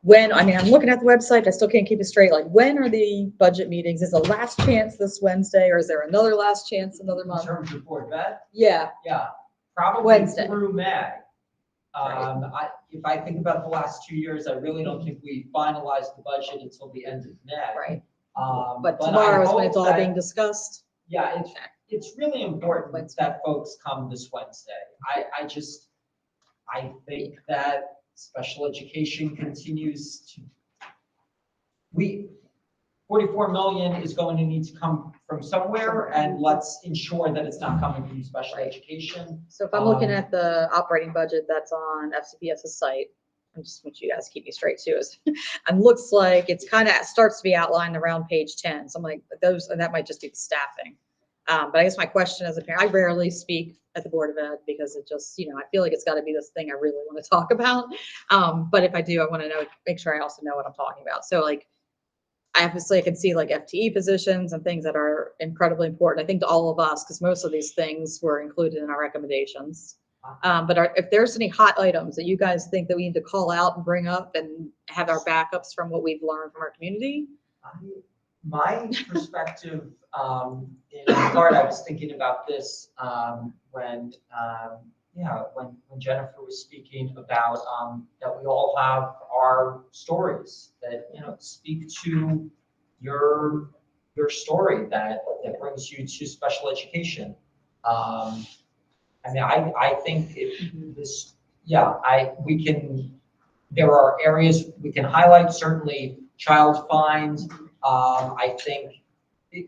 S4: I'm looking at the website, I still can't keep it straight. Like, when are the budget meetings? Is the last chance this Wednesday, or is there another last chance another month?
S12: In terms of board vet?
S4: Yeah.
S12: Yeah, probably
S4: Wednesday.
S12: through May. If I think about the last 2 years, I really don't think we finalized the budget until the end of May.
S4: Right.
S12: I
S4: But tomorrow is when
S12: hope
S4: it's all
S12: that-
S4: being discussed.
S12: Yeah, it's really important that folks come this Wednesday. I think that special education continues to, 44 million is going to need to come from somewhere, and let's ensure that it's not coming from special education.
S4: So if I'm looking at the operating budget that's on FCPS's site, I just want you guys to keep me straight too, and looks like it's kind of starts to be outlined around page 10. So I'm like, and that might just be the staffing. But I guess my question as a parent, I rarely speak at the Board of Ed because it just, I feel like it's got to be this thing I really want to talk about. But if I do, I want to make sure I also know what I'm talking about. So like, obviously I can see like FTE positions and things that are incredibly important, I think, to all of us, because most of these things were included in our recommendations. But if there's any hot items that you guys think that we need to call out and bring up and have our backups from what we've learned from our community?
S12: My perspective, in regard, I was thinking about this when Jennifer was speaking about that we all have our stories that speak to your story that brings you to special education. I think there are areas we can highlight, certainly child find. I think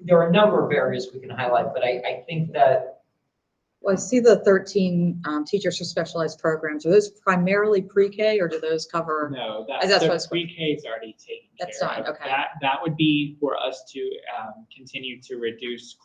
S12: there are a number of areas we can highlight, but I think that.
S4: Well, I see the 13 teachers for specialized programs. Are those primarily pre-K, or do those cover?
S7: No,
S4: that's what I was-
S7: pre-K is already taken
S4: That's
S7: care
S4: fine,
S7: of.
S4: okay.
S7: That would be for us to continue to reduce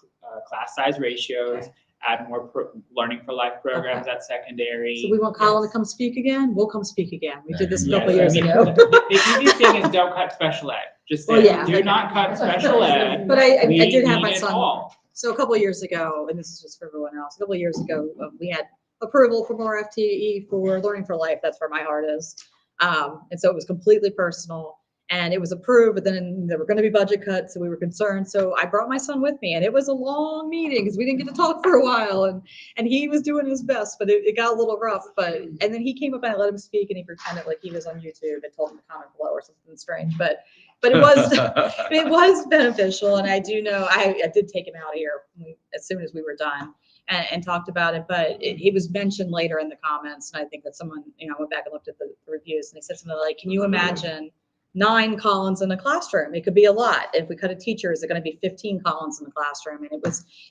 S7: class size ratios, add more learning for life programs at secondary.
S4: So we want Colin to come speak again? We'll come speak again. We did this a
S7: Yes,
S4: couple years ago.
S7: The easiest thing is don't cut special ed. Just
S4: Well,
S7: say,
S4: yeah.
S7: do not cut special ed.
S4: But I
S7: We
S4: did have my
S7: need it
S4: son.
S7: all.
S4: So a couple of years ago, and this is just for everyone else, a couple of years ago, we had approval for more FTE for Learning for Life. That's where my heart is. And so it was completely personal. And it was approved, but then there were going to be budget cuts, so we were concerned. So I brought my son with me, and it was a long meeting because we didn't get to talk for a while, and he was doing his best, but it got a little rough. And then he came up and I let him speak, and he pretended like he was on YouTube and told him to comment below or something strange. But it was beneficial, and I do know I did take him out here as soon as we were done and talked about it. But it was mentioned later in the comments, and I think that someone went back and looked at the reviews, and they said something like, "Can you imagine 9 columns in a classroom? It could be a lot. If we cut a teacher, is it going to be 15 columns in the classroom?" And it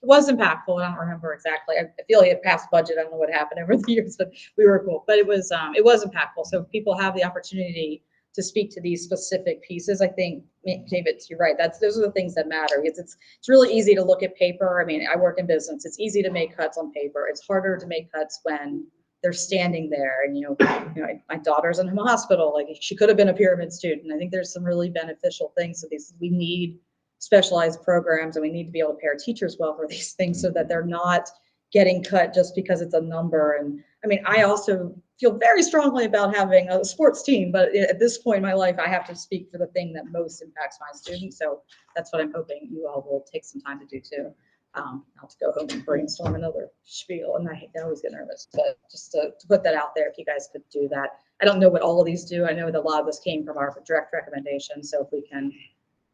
S4: was impactful. I don't remember exactly. I feel like it passed budget. I don't know what happened over the years, but we were cool. But it was impactful. So if people have the opportunity to speak to these specific pieces, I think, David, you're right. Those are the things that matter. It's really easy to look at paper. I mean, I work in business. It's easy to make cuts on paper. It's harder to make cuts when they're standing there. And my daughter's in a hospital. Like, she could have been a pyramid student. I think there's some really beneficial things. So we need specialized programs, and we need to be able to pair teachers well for these things so that they're not getting cut just because it's a number. And I mean, I also feel very strongly about having a sports team, but at this point in my life, I have to speak for the thing that most impacts my students. So that's what I'm hoping you all will take some time to do too. Not to go home and brainstorm another spiel, and I always get nervous, but just to put that out there, if you guys could do that. I don't know what all of these do. I know that a lot of this came from our direct recommendation, so if we can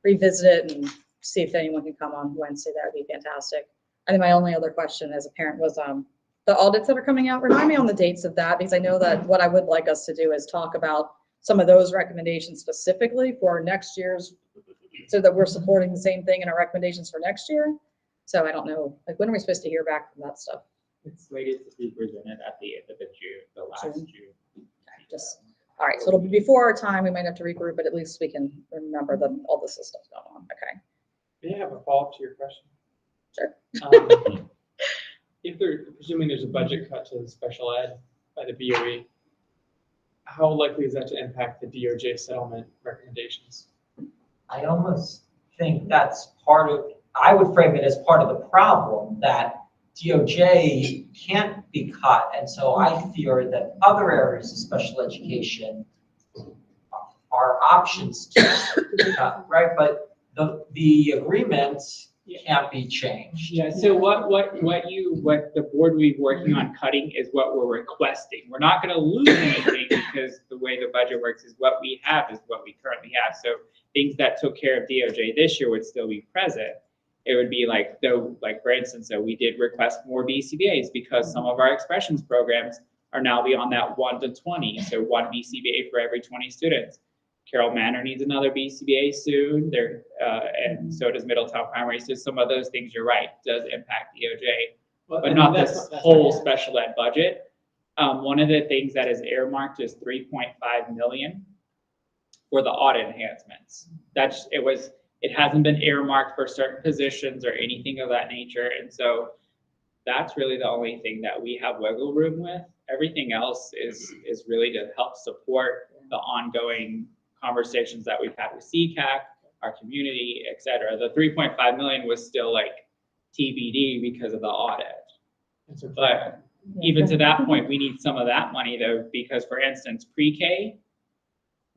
S4: revisit it and see if anyone can come on Wednesday, that would be fantastic. I think my only other question as a parent was the audits that are coming out. Remind me on the dates of that, because I know that what I would like us to do is talk about some of those recommendations specifically for next year's, so that we're supporting the same thing in our recommendations for next year. So I don't know, like, when are we supposed to hear back from that stuff?
S7: It's slated to be presented at the end of the last June.
S4: All right, so it'll be before our time. We might have to regroup, but at least we can remember that all this is stuff going on. Okay.
S8: May I have a follow-up to your question?
S4: Sure.
S8: If presuming there's a budget cut to special ed by the BOE, how likely is that to impact the DOJ settlement recommendations?
S12: I almost think that's I would frame it as part of the problem, that DOJ can't be cut. And so I fear that other areas of special education are options to cut, right? But the agreement can't be changed.
S7: Yeah, so what the board will be working on cutting is what we're requesting. We're not gonna lose anything because the way the budget works is what we have is what we currently have. So things that took care of DOJ this year would still be present. It would be like, for instance, we did request more BCBAs because some of our expressions programs are now beyond that 1 to 20. So 1 BCBA for every 20 students. Carroll Manor needs another BCBA soon. And so does Middletown Primary. So some of those things, you're right, does impact DOJ, but not this whole special ed budget. One of the things that is earmarked is $3.5 million for the audit enhancements. It hasn't been earmarked for certain positions or anything of that nature. And so that's really the only thing that we have wiggle room with. Everything else is really to help support the ongoing conversations that we've had with CCAC, our community, et cetera. The 3.5 million was still like TBD because of the audit. But even to that point, we need some of that money though, because for instance, pre-K,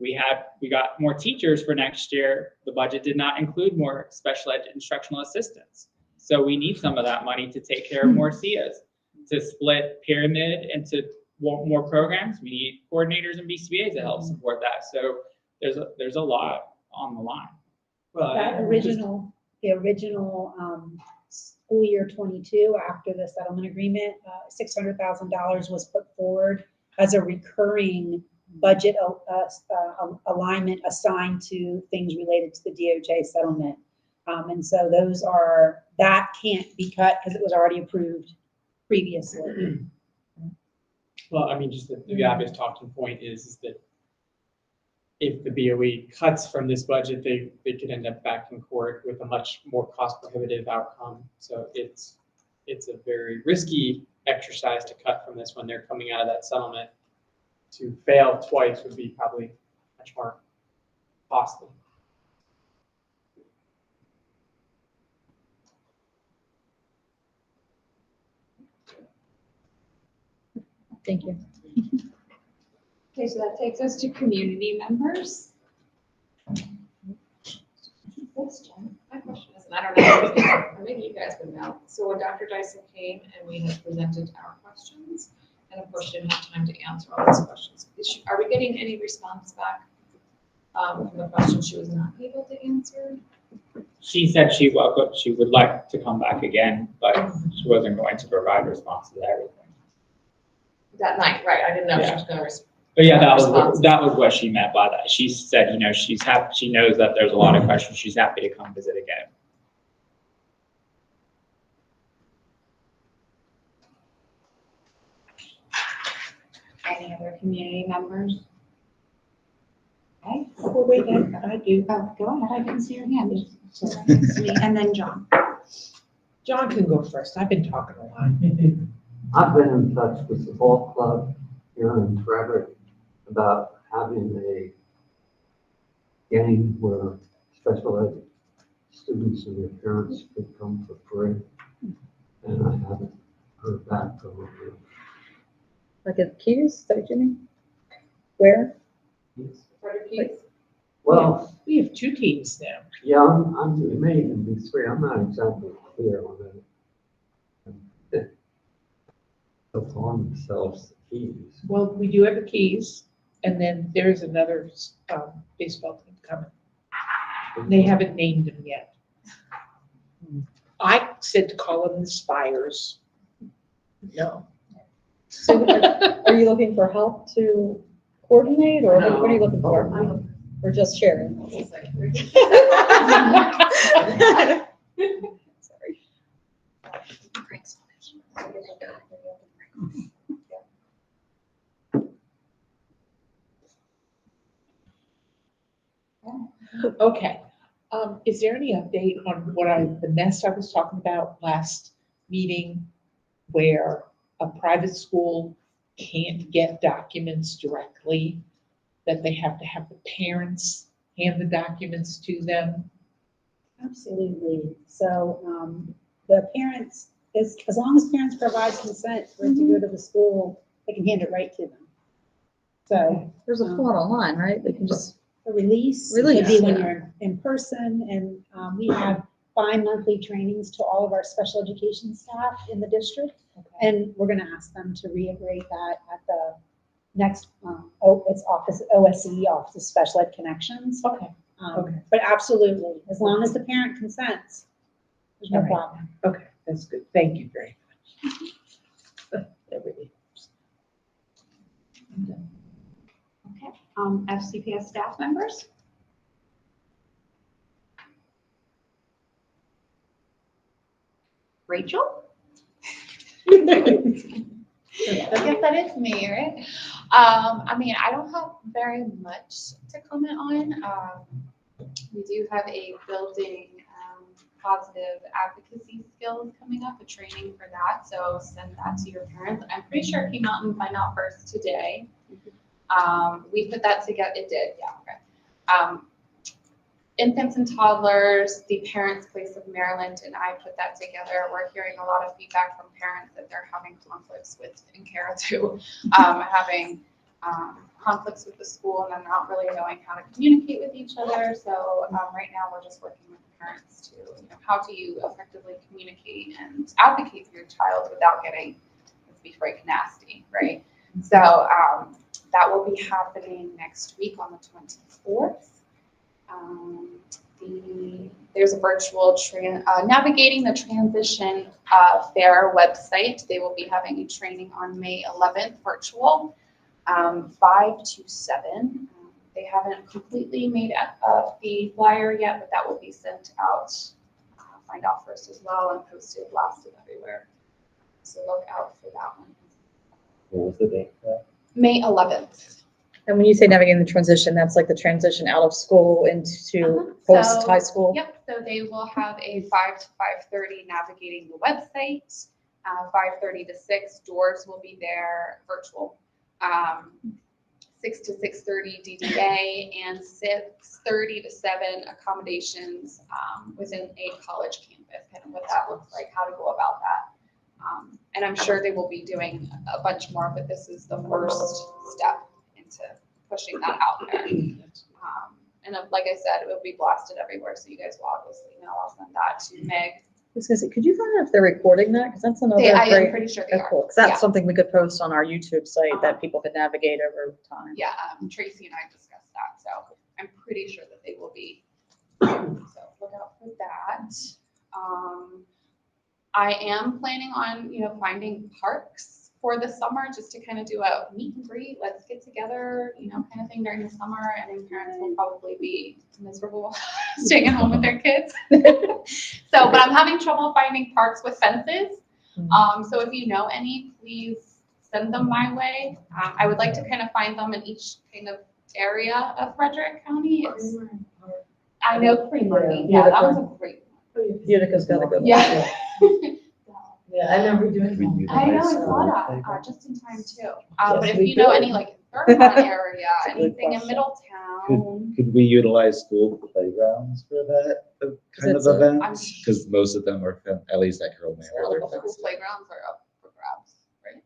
S7: we got more teachers for next year. The budget did not include more special ed instructional assistants. So we need some of that money to take care of more CIAs, to split pyramid into more programs. We need coordinators and BCBAs to help support that. So there's a lot on the line.
S9: The original school year 22, after the settlement agreement, $600,000 was put forward as a recurring budget alignment assigned to things related to the DOJ settlement. And so that can't be cut because it was already approved previously.
S8: Well, I mean, just the obvious talking point is that if the BOE cuts from this budget, they could end up back in court with a much more cost prohibitive outcome. So it's a very risky exercise to cut from this when they're coming out of that settlement. To fail twice would be probably much more costly.
S4: Thank you.
S5: Okay, so that takes us to community members.
S14: question, is, and I don't know, or maybe you guys would know. So when Dr. Dyson came and we had presented our questions, and of course she didn't have time to answer all those questions. Are we getting any response back from the questions she was not able to answer?
S7: She said she would like to come back again, but she wasn't going to provide responses to everything.
S14: That night, right, I didn't know if she
S7: Yeah.
S14: was gonna respond.
S7: But yeah, that
S14: Responses.
S7: was what she meant by that. She said, you know, she's happy, she knows that there's a lot of questions. She's happy to come visit again.
S5: Any other community members? Okay.
S1: Oh, wait, I do.
S5: Oh, go ahead. I didn't see your hand. It's right next to me. And then John.
S1: John can go first. I've been talking a lot.
S3: I've been in touch with the ball club here in Frederick about having a game where special ed students and their parents could come for free. And I haven't heard back from them.
S4: Like at Keys, is that what you mean? Where?
S3: Well,
S1: We have 2 teams now.
S3: yeah, it may even be three. I'm not exactly clear on it. They'll call themselves the Keys.
S1: Well, we do have the Keys, and then there's another baseball team coming. They haven't named them yet. I said to call them the Spires. No.
S4: So are you looking for help to coordinate, or what are you looking for? Or just sharing? Sorry.
S1: Okay. Is there any update on the mess I was talking about last meeting, where a private school can't get documents directly, that they have to have the parents hand the documents to them?
S9: Absolutely. So the parents, as long as parents provide consent for it to go to the school, they can hand it right to them. So
S4: There's a form online, right? They can just,
S9: a release would
S4: Release,
S9: be when
S4: yeah.
S9: you're in person, and we have bi-monthly trainings to all of our special education staff in the district. And we're gonna ask them to reiterate that at the next, it's OSCE, Office of Special Ed Connections.
S1: Okay. Okay.
S9: But absolutely, as long as the parent consents, there's no
S1: All right.
S9: problem.
S1: Okay, that's good. Thank you very much. That really helps.
S5: Okay. FCPS staff members? Rachel?
S17: I guess that is me, right? I mean, I don't have very much to comment on. We do have a building positive advocacy skills coming up, a training for that. So send that to your parents. I'm pretty sure it came out in Find Out First today. We put that together. It did, yeah. Okay. Infants and toddlers, the Parents Place of Maryland, and I put that together. We're hearing a lot of feedback from parents that they're having conflicts with, and Kara too, having conflicts with the school, and they're not really knowing how to communicate with each other. So right now we're just working with the parents to, how do you effectively communicate and advocate for your child without getting, let's be frank, nasty, right? So that will be happening next week on the 24th. There's a virtual navigating the transition fair website. They will be having a training on May 11th, virtual, 5 to 7. They haven't completely made the flyer yet, but that will be sent out. Find Out First as well, and posted, blasted everywhere. So look out for that one.
S10: What was the date for that?
S17: May 11th.
S4: and when you say navigating the transition, that's like the transition out of school into post-high school?
S17: Yep, so they will have a 5 to 5:30 navigating the website, 5:30 to 6, doors will be there, virtual. 6 to 6:30 DDA, and 6:30 to 7 accommodations within a college campus, kind of what that looks like, how to go about that. And I'm sure they will be doing a bunch more, but this is the first step into pushing that out there. And like I said, it will be blasted everywhere, so you guys will obviously know. I'll send that to Meg.
S4: I was gonna say, could you find out if they're recording that? Because that's another
S17: I am
S4: great.
S17: pretty sure they
S4: Oh,
S17: are.
S4: cool. 'Cause that's
S17: Yeah.
S4: something we could post on our YouTube site
S17: Uh-huh.
S4: that people could navigate over time.
S17: Yeah, Tracy and I discussed that, so I'm pretty sure that they will be. So look out for that. I am planning on, finding parks for the summer, just to kind of do a meet and greet, let's get together, kind of thing during the summer. I think parents will probably be miserable staying at home with their kids. So, but I'm having trouble finding parks with fences. So if you know any, please send them my way. I would like to kind of find them in each kind of area of Frederick County. I know Creamery, yeah, that was a great
S4: Utica's got a good one.
S17: Yeah.
S15: Yeah, I remember doing that.
S17: I know, I saw that, just in time too. But if you know any like Vermont area, anything in Middletown.
S10: Could we utilize school playgrounds for that kind of event?
S17: I'm
S10: Because most of them are, at least at Carroll Manor.
S17: All
S10: they're
S17: the
S10: fenced.
S17: school playgrounds are up for grabs, right?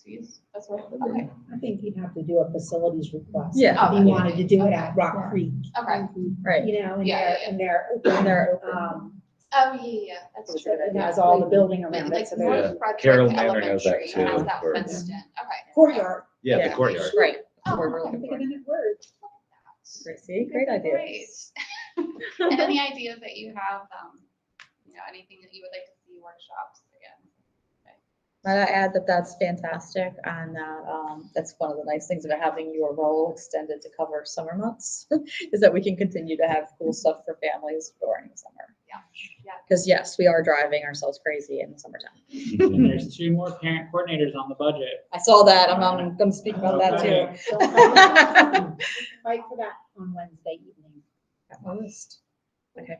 S17: To use, that's right, okay,
S9: I think you'd have to do a facilities request.
S4: Yeah.
S9: If you wanted to do it at Rock Creek,
S17: okay.
S4: Right.
S9: and
S17: Yeah,
S9: they're open.
S17: Oh, yeah, that's true.
S9: It has all the building
S17: Like
S9: around it, so
S17: North
S9: they're
S17: Frederick
S10: Carroll Manor knows that
S17: Elementary has
S10: too,
S17: that
S10: for-
S17: fenced in, okay.
S9: courtyard.
S10: Yeah, the courtyard.
S4: Right.
S17: Oh,
S4: We're
S17: okay.
S4: looking for.
S9: Thinking of words.
S4: Great, see, great idea.
S17: Great. And any ideas that you have, anything that you would like to see workshops again?
S4: Might I add that that's fantastic, and that's one of the nice things about having your role extended to cover summer months, is that we can continue to have cool stuff for families during the summer.
S17: Yeah.
S4: Because yes, we are driving ourselves crazy in the summertime.
S7: And there's 2 more parent coordinators on the budget.
S4: I saw that, I'm gonna speak about that too.
S9: Fight for that on Wednesday evening.
S4: Got my list. Okay.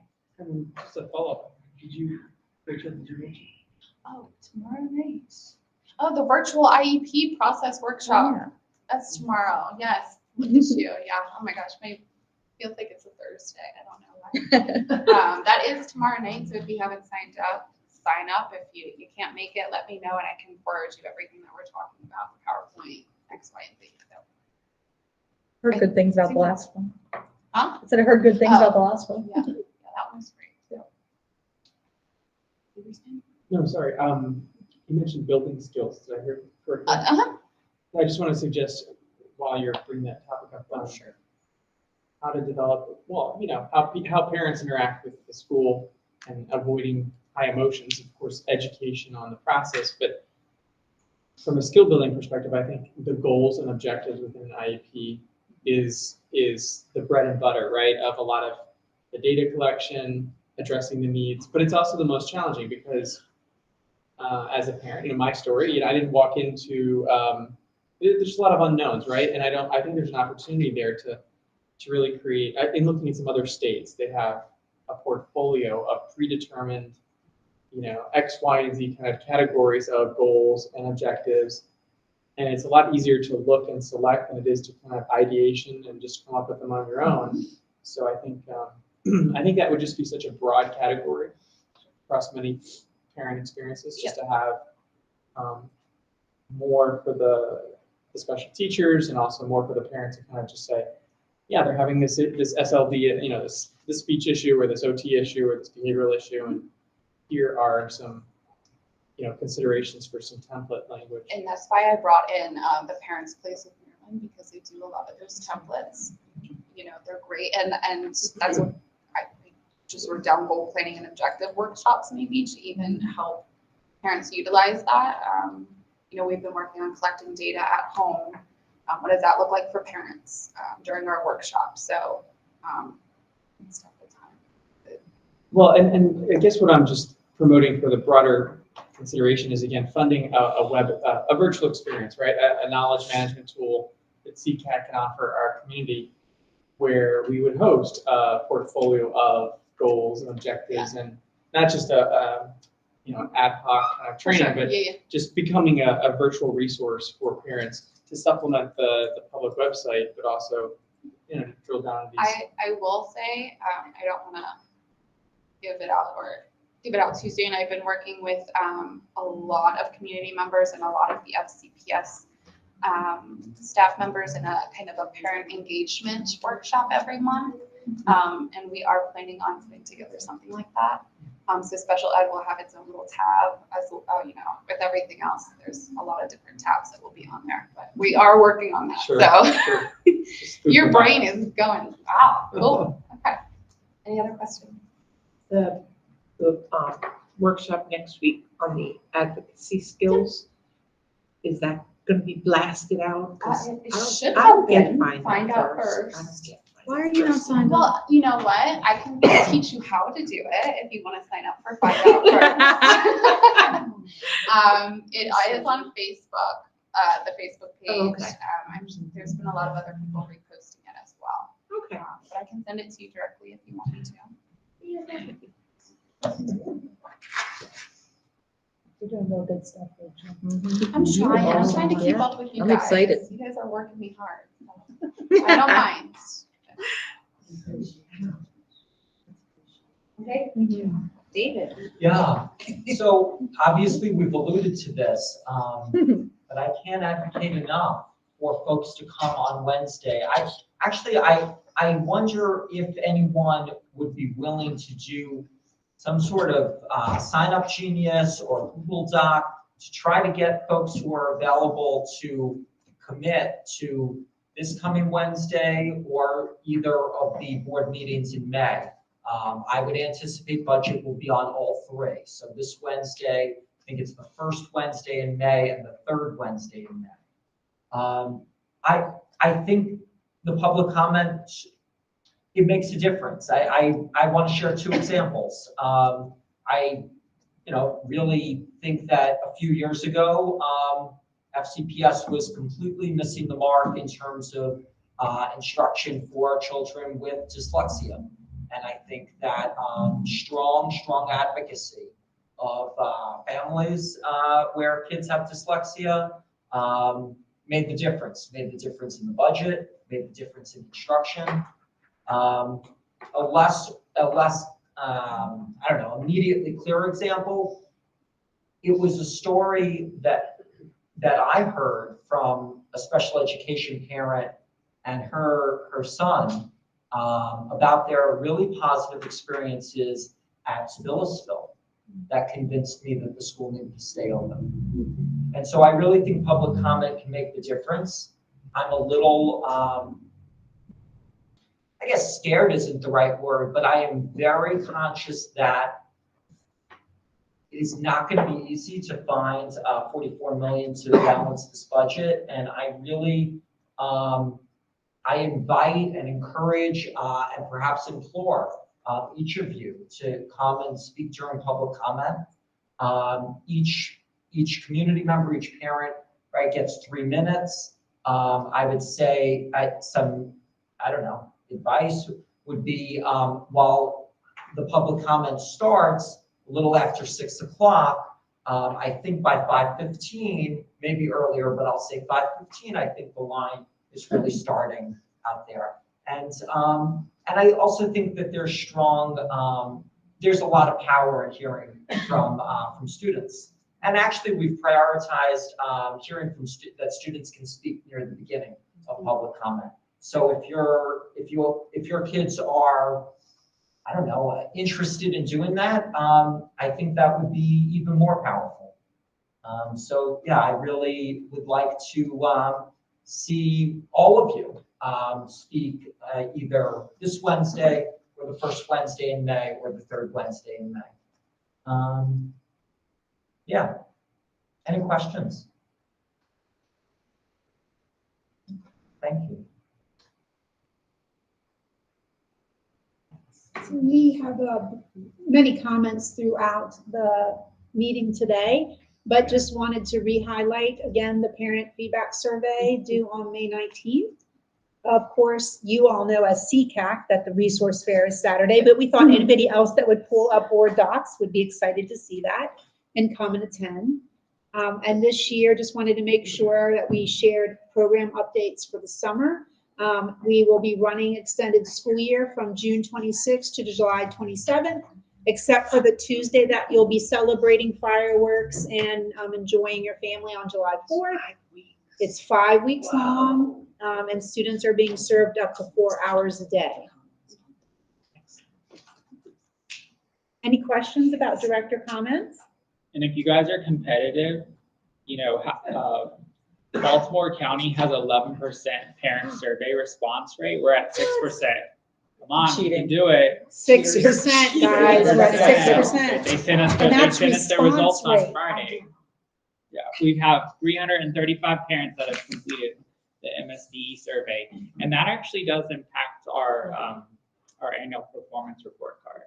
S8: Just a follow-up, Rachel, did you mention?
S17: Oh, tomorrow night. Oh, the virtual IEP process workshop.
S4: Yeah.
S17: That's tomorrow, yes. Look at you, yeah, oh my gosh, feels like it's a Thursday, I don't know why. That is tomorrow night, so if you haven't signed up, sign up. If you can't make it, let me know and I can forward you everything that we're talking about, the PowerPoint, X, Y, and Z. So,
S4: Heard good things about the last one.
S17: huh?
S4: I said I heard good things about the last one.
S17: Yeah, that one's great. So.
S8: No, sorry, you mentioned building skills, did I hear correctly?
S17: Uh-huh.
S8: I just want to suggest, while you're bringing that topic up,
S17: Sure.
S8: how to develop, how parents interact with the school and avoiding high emotions, of course, education on the process, but from a skill building perspective, I think the goals and objectives within an IEP is the bread and butter, right, of a lot of the data collection, addressing the needs, but it's also the most challenging because as a parent, my story, I didn't walk into, there's just a lot of unknowns, right? And I think there's an opportunity there to really create, in looking at some other states, they have a portfolio of predetermined, X, Y, and Z kind of categories of goals and objectives. And it's a lot easier to look and select than it is to kind of ideation and just come up with them on your own. So I think that would just be such a broad category across many parent experiences, just to have more for the special teachers and also more for the parents to kind of just say, yeah, they're having this SLD, this speech issue or this OT issue or this behavioral issue, and here are some, considerations for some template language.
S17: And that's why I brought in the Parents Place of Maryland, because they do a lot of those templates. They're great, and that's what I just wrote down goal planning and objective workshops maybe to even help parents utilize that. We've been working on collecting data at home. What does that look like for parents during our workshop? So, stuff at time.
S8: Well, and I guess what I'm just promoting for the broader consideration is, again, funding a virtual experience, right? A knowledge management tool that CCAT can offer our community, where we would host a portfolio of goals and objectives, and not just an ad hoc kind of training, but just becoming a virtual resource for parents to supplement the public website, but also, drill down on these.
S17: I will say, I don't want to give it out too soon. I've been working with a lot of community members and a lot of the FCPS staff members in a kind of a parent engagement workshop every month. And we are planning on putting together something like that. So special ed will have its own little tab as, you know, with everything else, there's a lot of different tabs that will be on there, but we are working on that.
S1: Sure,
S17: So
S1: sure.
S17: your brain is going, wow, cool. Okay. Any other questions?
S1: The workshop next week on the advocacy skills, is that gonna be blasted out? 'Cause
S17: It
S1: I don't-
S17: should
S1: I don't
S17: have
S1: get
S17: been.
S1: mine
S17: Find out
S1: I
S17: first.
S1: don't get mine
S4: Why are you not
S1: first.
S4: signed up?
S17: Well, you know what? I can teach you how to do it if you want to sign up for Find Out First. It is on Facebook, the Facebook page.
S1: Oh, okay.
S17: There's been a lot of other people reposting it as well.
S1: Okay.
S17: But I can send it to you directly if you want me to.
S9: You're doing real good stuff, Rachel.
S17: I'm trying to keep up with you
S4: I'm
S17: guys.
S4: excited.
S17: You guys are working me hard. So I don't mind.
S2: Okay, David.
S12: Yeah, so obviously we've alluded to this, but I can't advocate enough for folks to come on Wednesday. I wonder if anyone would be willing to do some sort of Sign Up Genius or Google Doc to try to get folks who are available to commit to this coming Wednesday or either of the board meetings in May. I would anticipate budget will be on all three. So this Wednesday, I think it's the first Wednesday in May and the third Wednesday in May. I think the public comment, it makes a difference. I want to share two examples. I really think that a few years ago, FCPS was completely missing the mark in terms of instruction for children with dyslexia. And I think that strong advocacy of families where kids have dyslexia made the difference in the budget, made the difference in instruction. A less immediately clear example, it was a story that I heard from a special education parent and her son about their really positive experiences at Billisville that convinced me that the school needed to stay open. And so I really think public comment can make the difference. I'm a little, I guess scared isn't the right word, but I am very conscious that it is not going to be easy to find 44 million to balance this budget. And I really, I invite and encourage and perhaps implore each of you to come and speak during public comment. Each community member, each parent, right, gets 3 minutes. I would say some, advice would be while the public comment starts a little after 6 o'clock, I think by 5:15, maybe earlier, but I'll say 5:15, I think the line is really starting out there. And I also think that there's there's a lot of power in hearing from students. And actually we've prioritized hearing from that students can speak near the beginning of public comment. So if your kids are, interested in doing that, I think that would be even more powerful. So yeah, I really would like to see all of you speak either this Wednesday or the first Wednesday in May or the third Wednesday in May. Yeah, any questions? Thank you.
S9: So we have many comments throughout the meeting today, but just wanted to re-highlight again the parent feedback survey due on May 19th. Of course, you all know as CCAC that the resource fair is Saturday, but we thought anybody else that would pull up board docs would be excited to see that and come and attend. And this year, just wanted to make sure that we shared program updates for the summer. We will be running extended school year from June 26th to July 27th, except for the Tuesday that you'll be celebrating fireworks and enjoying your family on July 4th. It's 5 weeks long, and students are being served up to 4 hours a day. Any questions about director comments?
S7: And if you guys are competitive, you know, Baltimore County has 11% parent survey response rate. We're at 6%. Come on, we can do it.
S9: 6%, guys, we're at 6%.
S7: They sent us
S9: And that's
S7: the results
S9: response
S7: on
S9: rate.
S7: Friday. Yeah, we have 335 parents that have completed the MSDE survey, and that actually does impact our annual performance report card,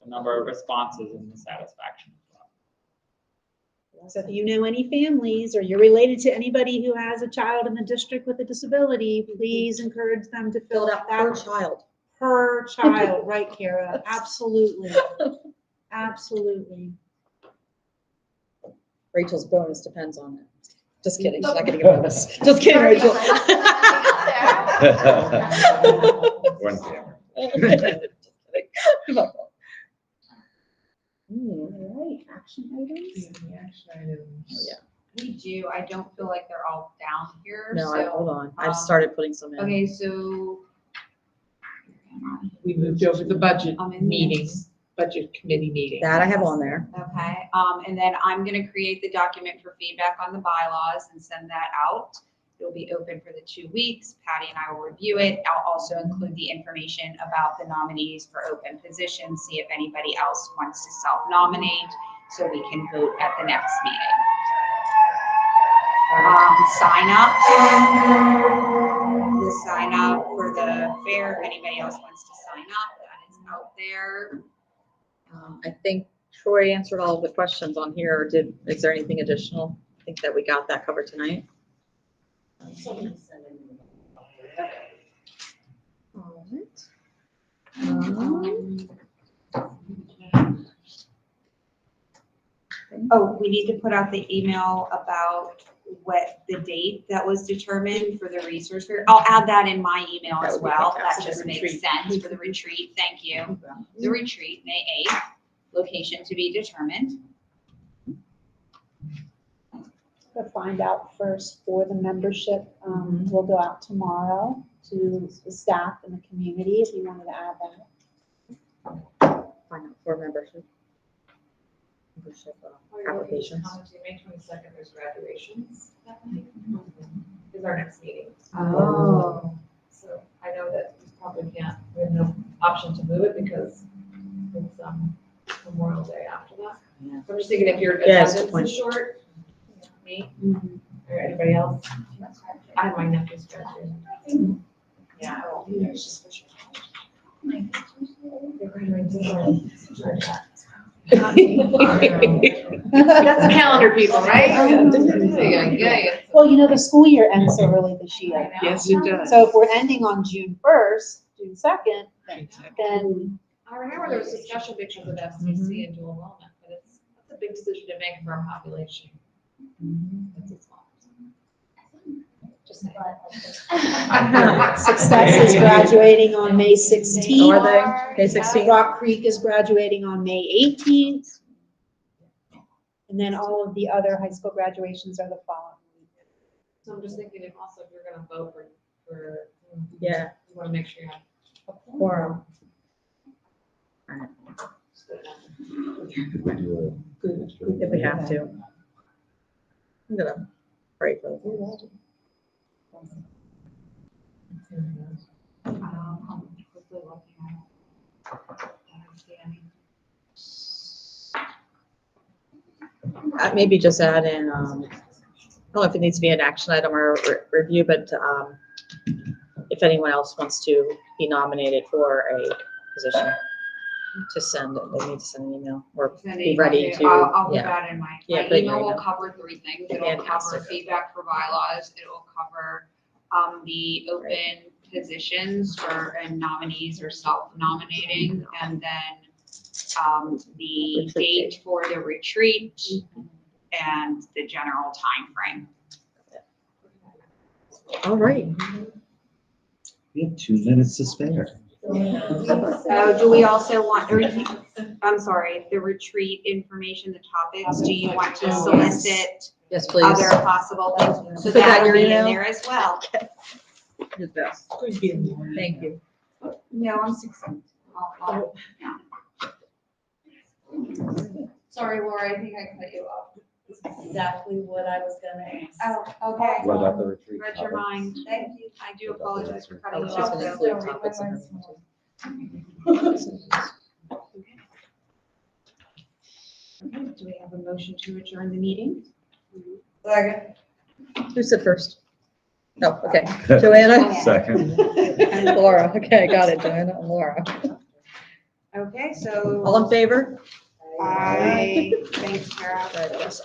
S7: the number of responses and the satisfaction as well.
S9: So if you know any families or you're related to anybody who has a child in the district with a disability, please encourage them to fill out
S4: Per
S9: that
S4: child.
S9: per child, right, Kara? Absolutely. Absolutely.
S4: Rachel's bonus depends on it. Just kidding, she's not getting a bonus. Just kidding, Rachel.
S10: One camera.
S9: All right, action items?
S4: Yeah.
S11: We do, I don't feel like they're all down here,
S4: No,
S11: so.
S4: hold on. I've started putting some in.
S11: Okay, so.
S1: We moved over the budget
S11: I'm in
S1: meeting,
S11: this.
S1: budget committee meeting.
S4: That I have on there.
S11: Okay, and then I'm gonna create the document for feedback on the bylaws and send that out. It'll be open for the 2 weeks. Patty and I will review it. I'll also include the information about the nominees for open positions, see if anybody else wants to self-nominate, so we can vote at the next meeting. Sign up. The sign up for the fair, if anybody else wants to sign up, that is out there.
S4: I think Troy answered all of the questions on here. Or is there anything additional? I think that we got that covered tonight. All right.
S11: Oh, we need to put out the email about what the date that was determined for the resource fair. I'll add that in my email
S4: That
S11: as
S4: would be
S11: well. That
S4: fantastic.
S11: just makes sense for the retreat. Thank you. The retreat, May 8th, location to be determined.
S9: To find out first for the membership, we'll go out tomorrow to the staff and the community if you wanted to add that.
S4: Find out for membership. Applications.
S14: May 22nd, there's graduations that night. Is our next meeting.
S11: Oh.
S14: So I know that we probably can't, we have no option to move it because it's Memorial Day after that.
S4: Yeah.
S14: So I'm just thinking if your
S4: Yeah, it's a
S14: attendance
S4: point.
S14: is short, me, or anybody else. I have my nephew's graduating. Yeah. I won't be there. It's just for sure. They're graduating tomorrow.
S17: That's the calendar people, right?
S9: Well, you know, the school year ends so early this year.
S1: Yes, it does.
S9: So if we're ending on June 1st, June 2nd, then
S14: I remember there was discussion because of FCC and dual enrollment, but that's a big decision to make for our population. That's a small. Just saying.
S9: Success is graduating on May 16th.
S4: Are they? May 16th?
S9: Rock Creek is graduating on May 18th. And then all of the other high school graduations are the following week.
S14: So I'm just thinking if also if you're gonna vote for,
S4: Yeah.
S14: you wanna make sure you have.
S4: Quorum.
S10: We do
S4: If we have to. I'm gonna pray for them.
S11: Quickly looking at it. I don't see any.
S4: Maybe just add in, I don't know if it needs to be an action item or review, but if anyone else wants to be nominated for a position, to send, they need to send an email or be ready to,
S11: I'll put
S4: yeah.
S11: that in my
S4: Yeah, put it in your
S11: email will
S4: email.
S11: cover 3 things. It'll cover
S4: Fantastic.
S11: feedback for bylaws, it will cover the open positions for and nominees or self-nominating, and then the
S4: Retreat
S11: date for the retreat and the general timeframe.
S4: All right.
S10: We have 2 minutes to spare.
S11: Do we also want, or I'm sorry, the retreat information, the topics, do you want to solicit
S4: Yes, please.
S11: other possible things? So
S4: Put that in
S11: that'll
S4: your
S11: be in
S4: email?
S11: there as well.
S4: You're the best. Thank you.
S11: No, I'm 16. Sorry, Laura, I think I cut you off.
S15: Exactly what I was gonna ask.
S11: Oh, okay.
S10: What about the retreat?
S11: Read your mind. Thank you. I do apologize for cutting you
S4: She's
S11: off.
S4: gonna
S11: though.
S4: include topics in her
S5: Okay, do we have a motion to adjourn the meeting?
S4: Who said first? Oh, okay. Joanna?
S10: Second.
S4: And Laura. Okay, got it. Joanna and Laura.
S5: Okay, so.
S4: All in favor?
S5: Aye. Thanks, Kara.
S4: Right, yes.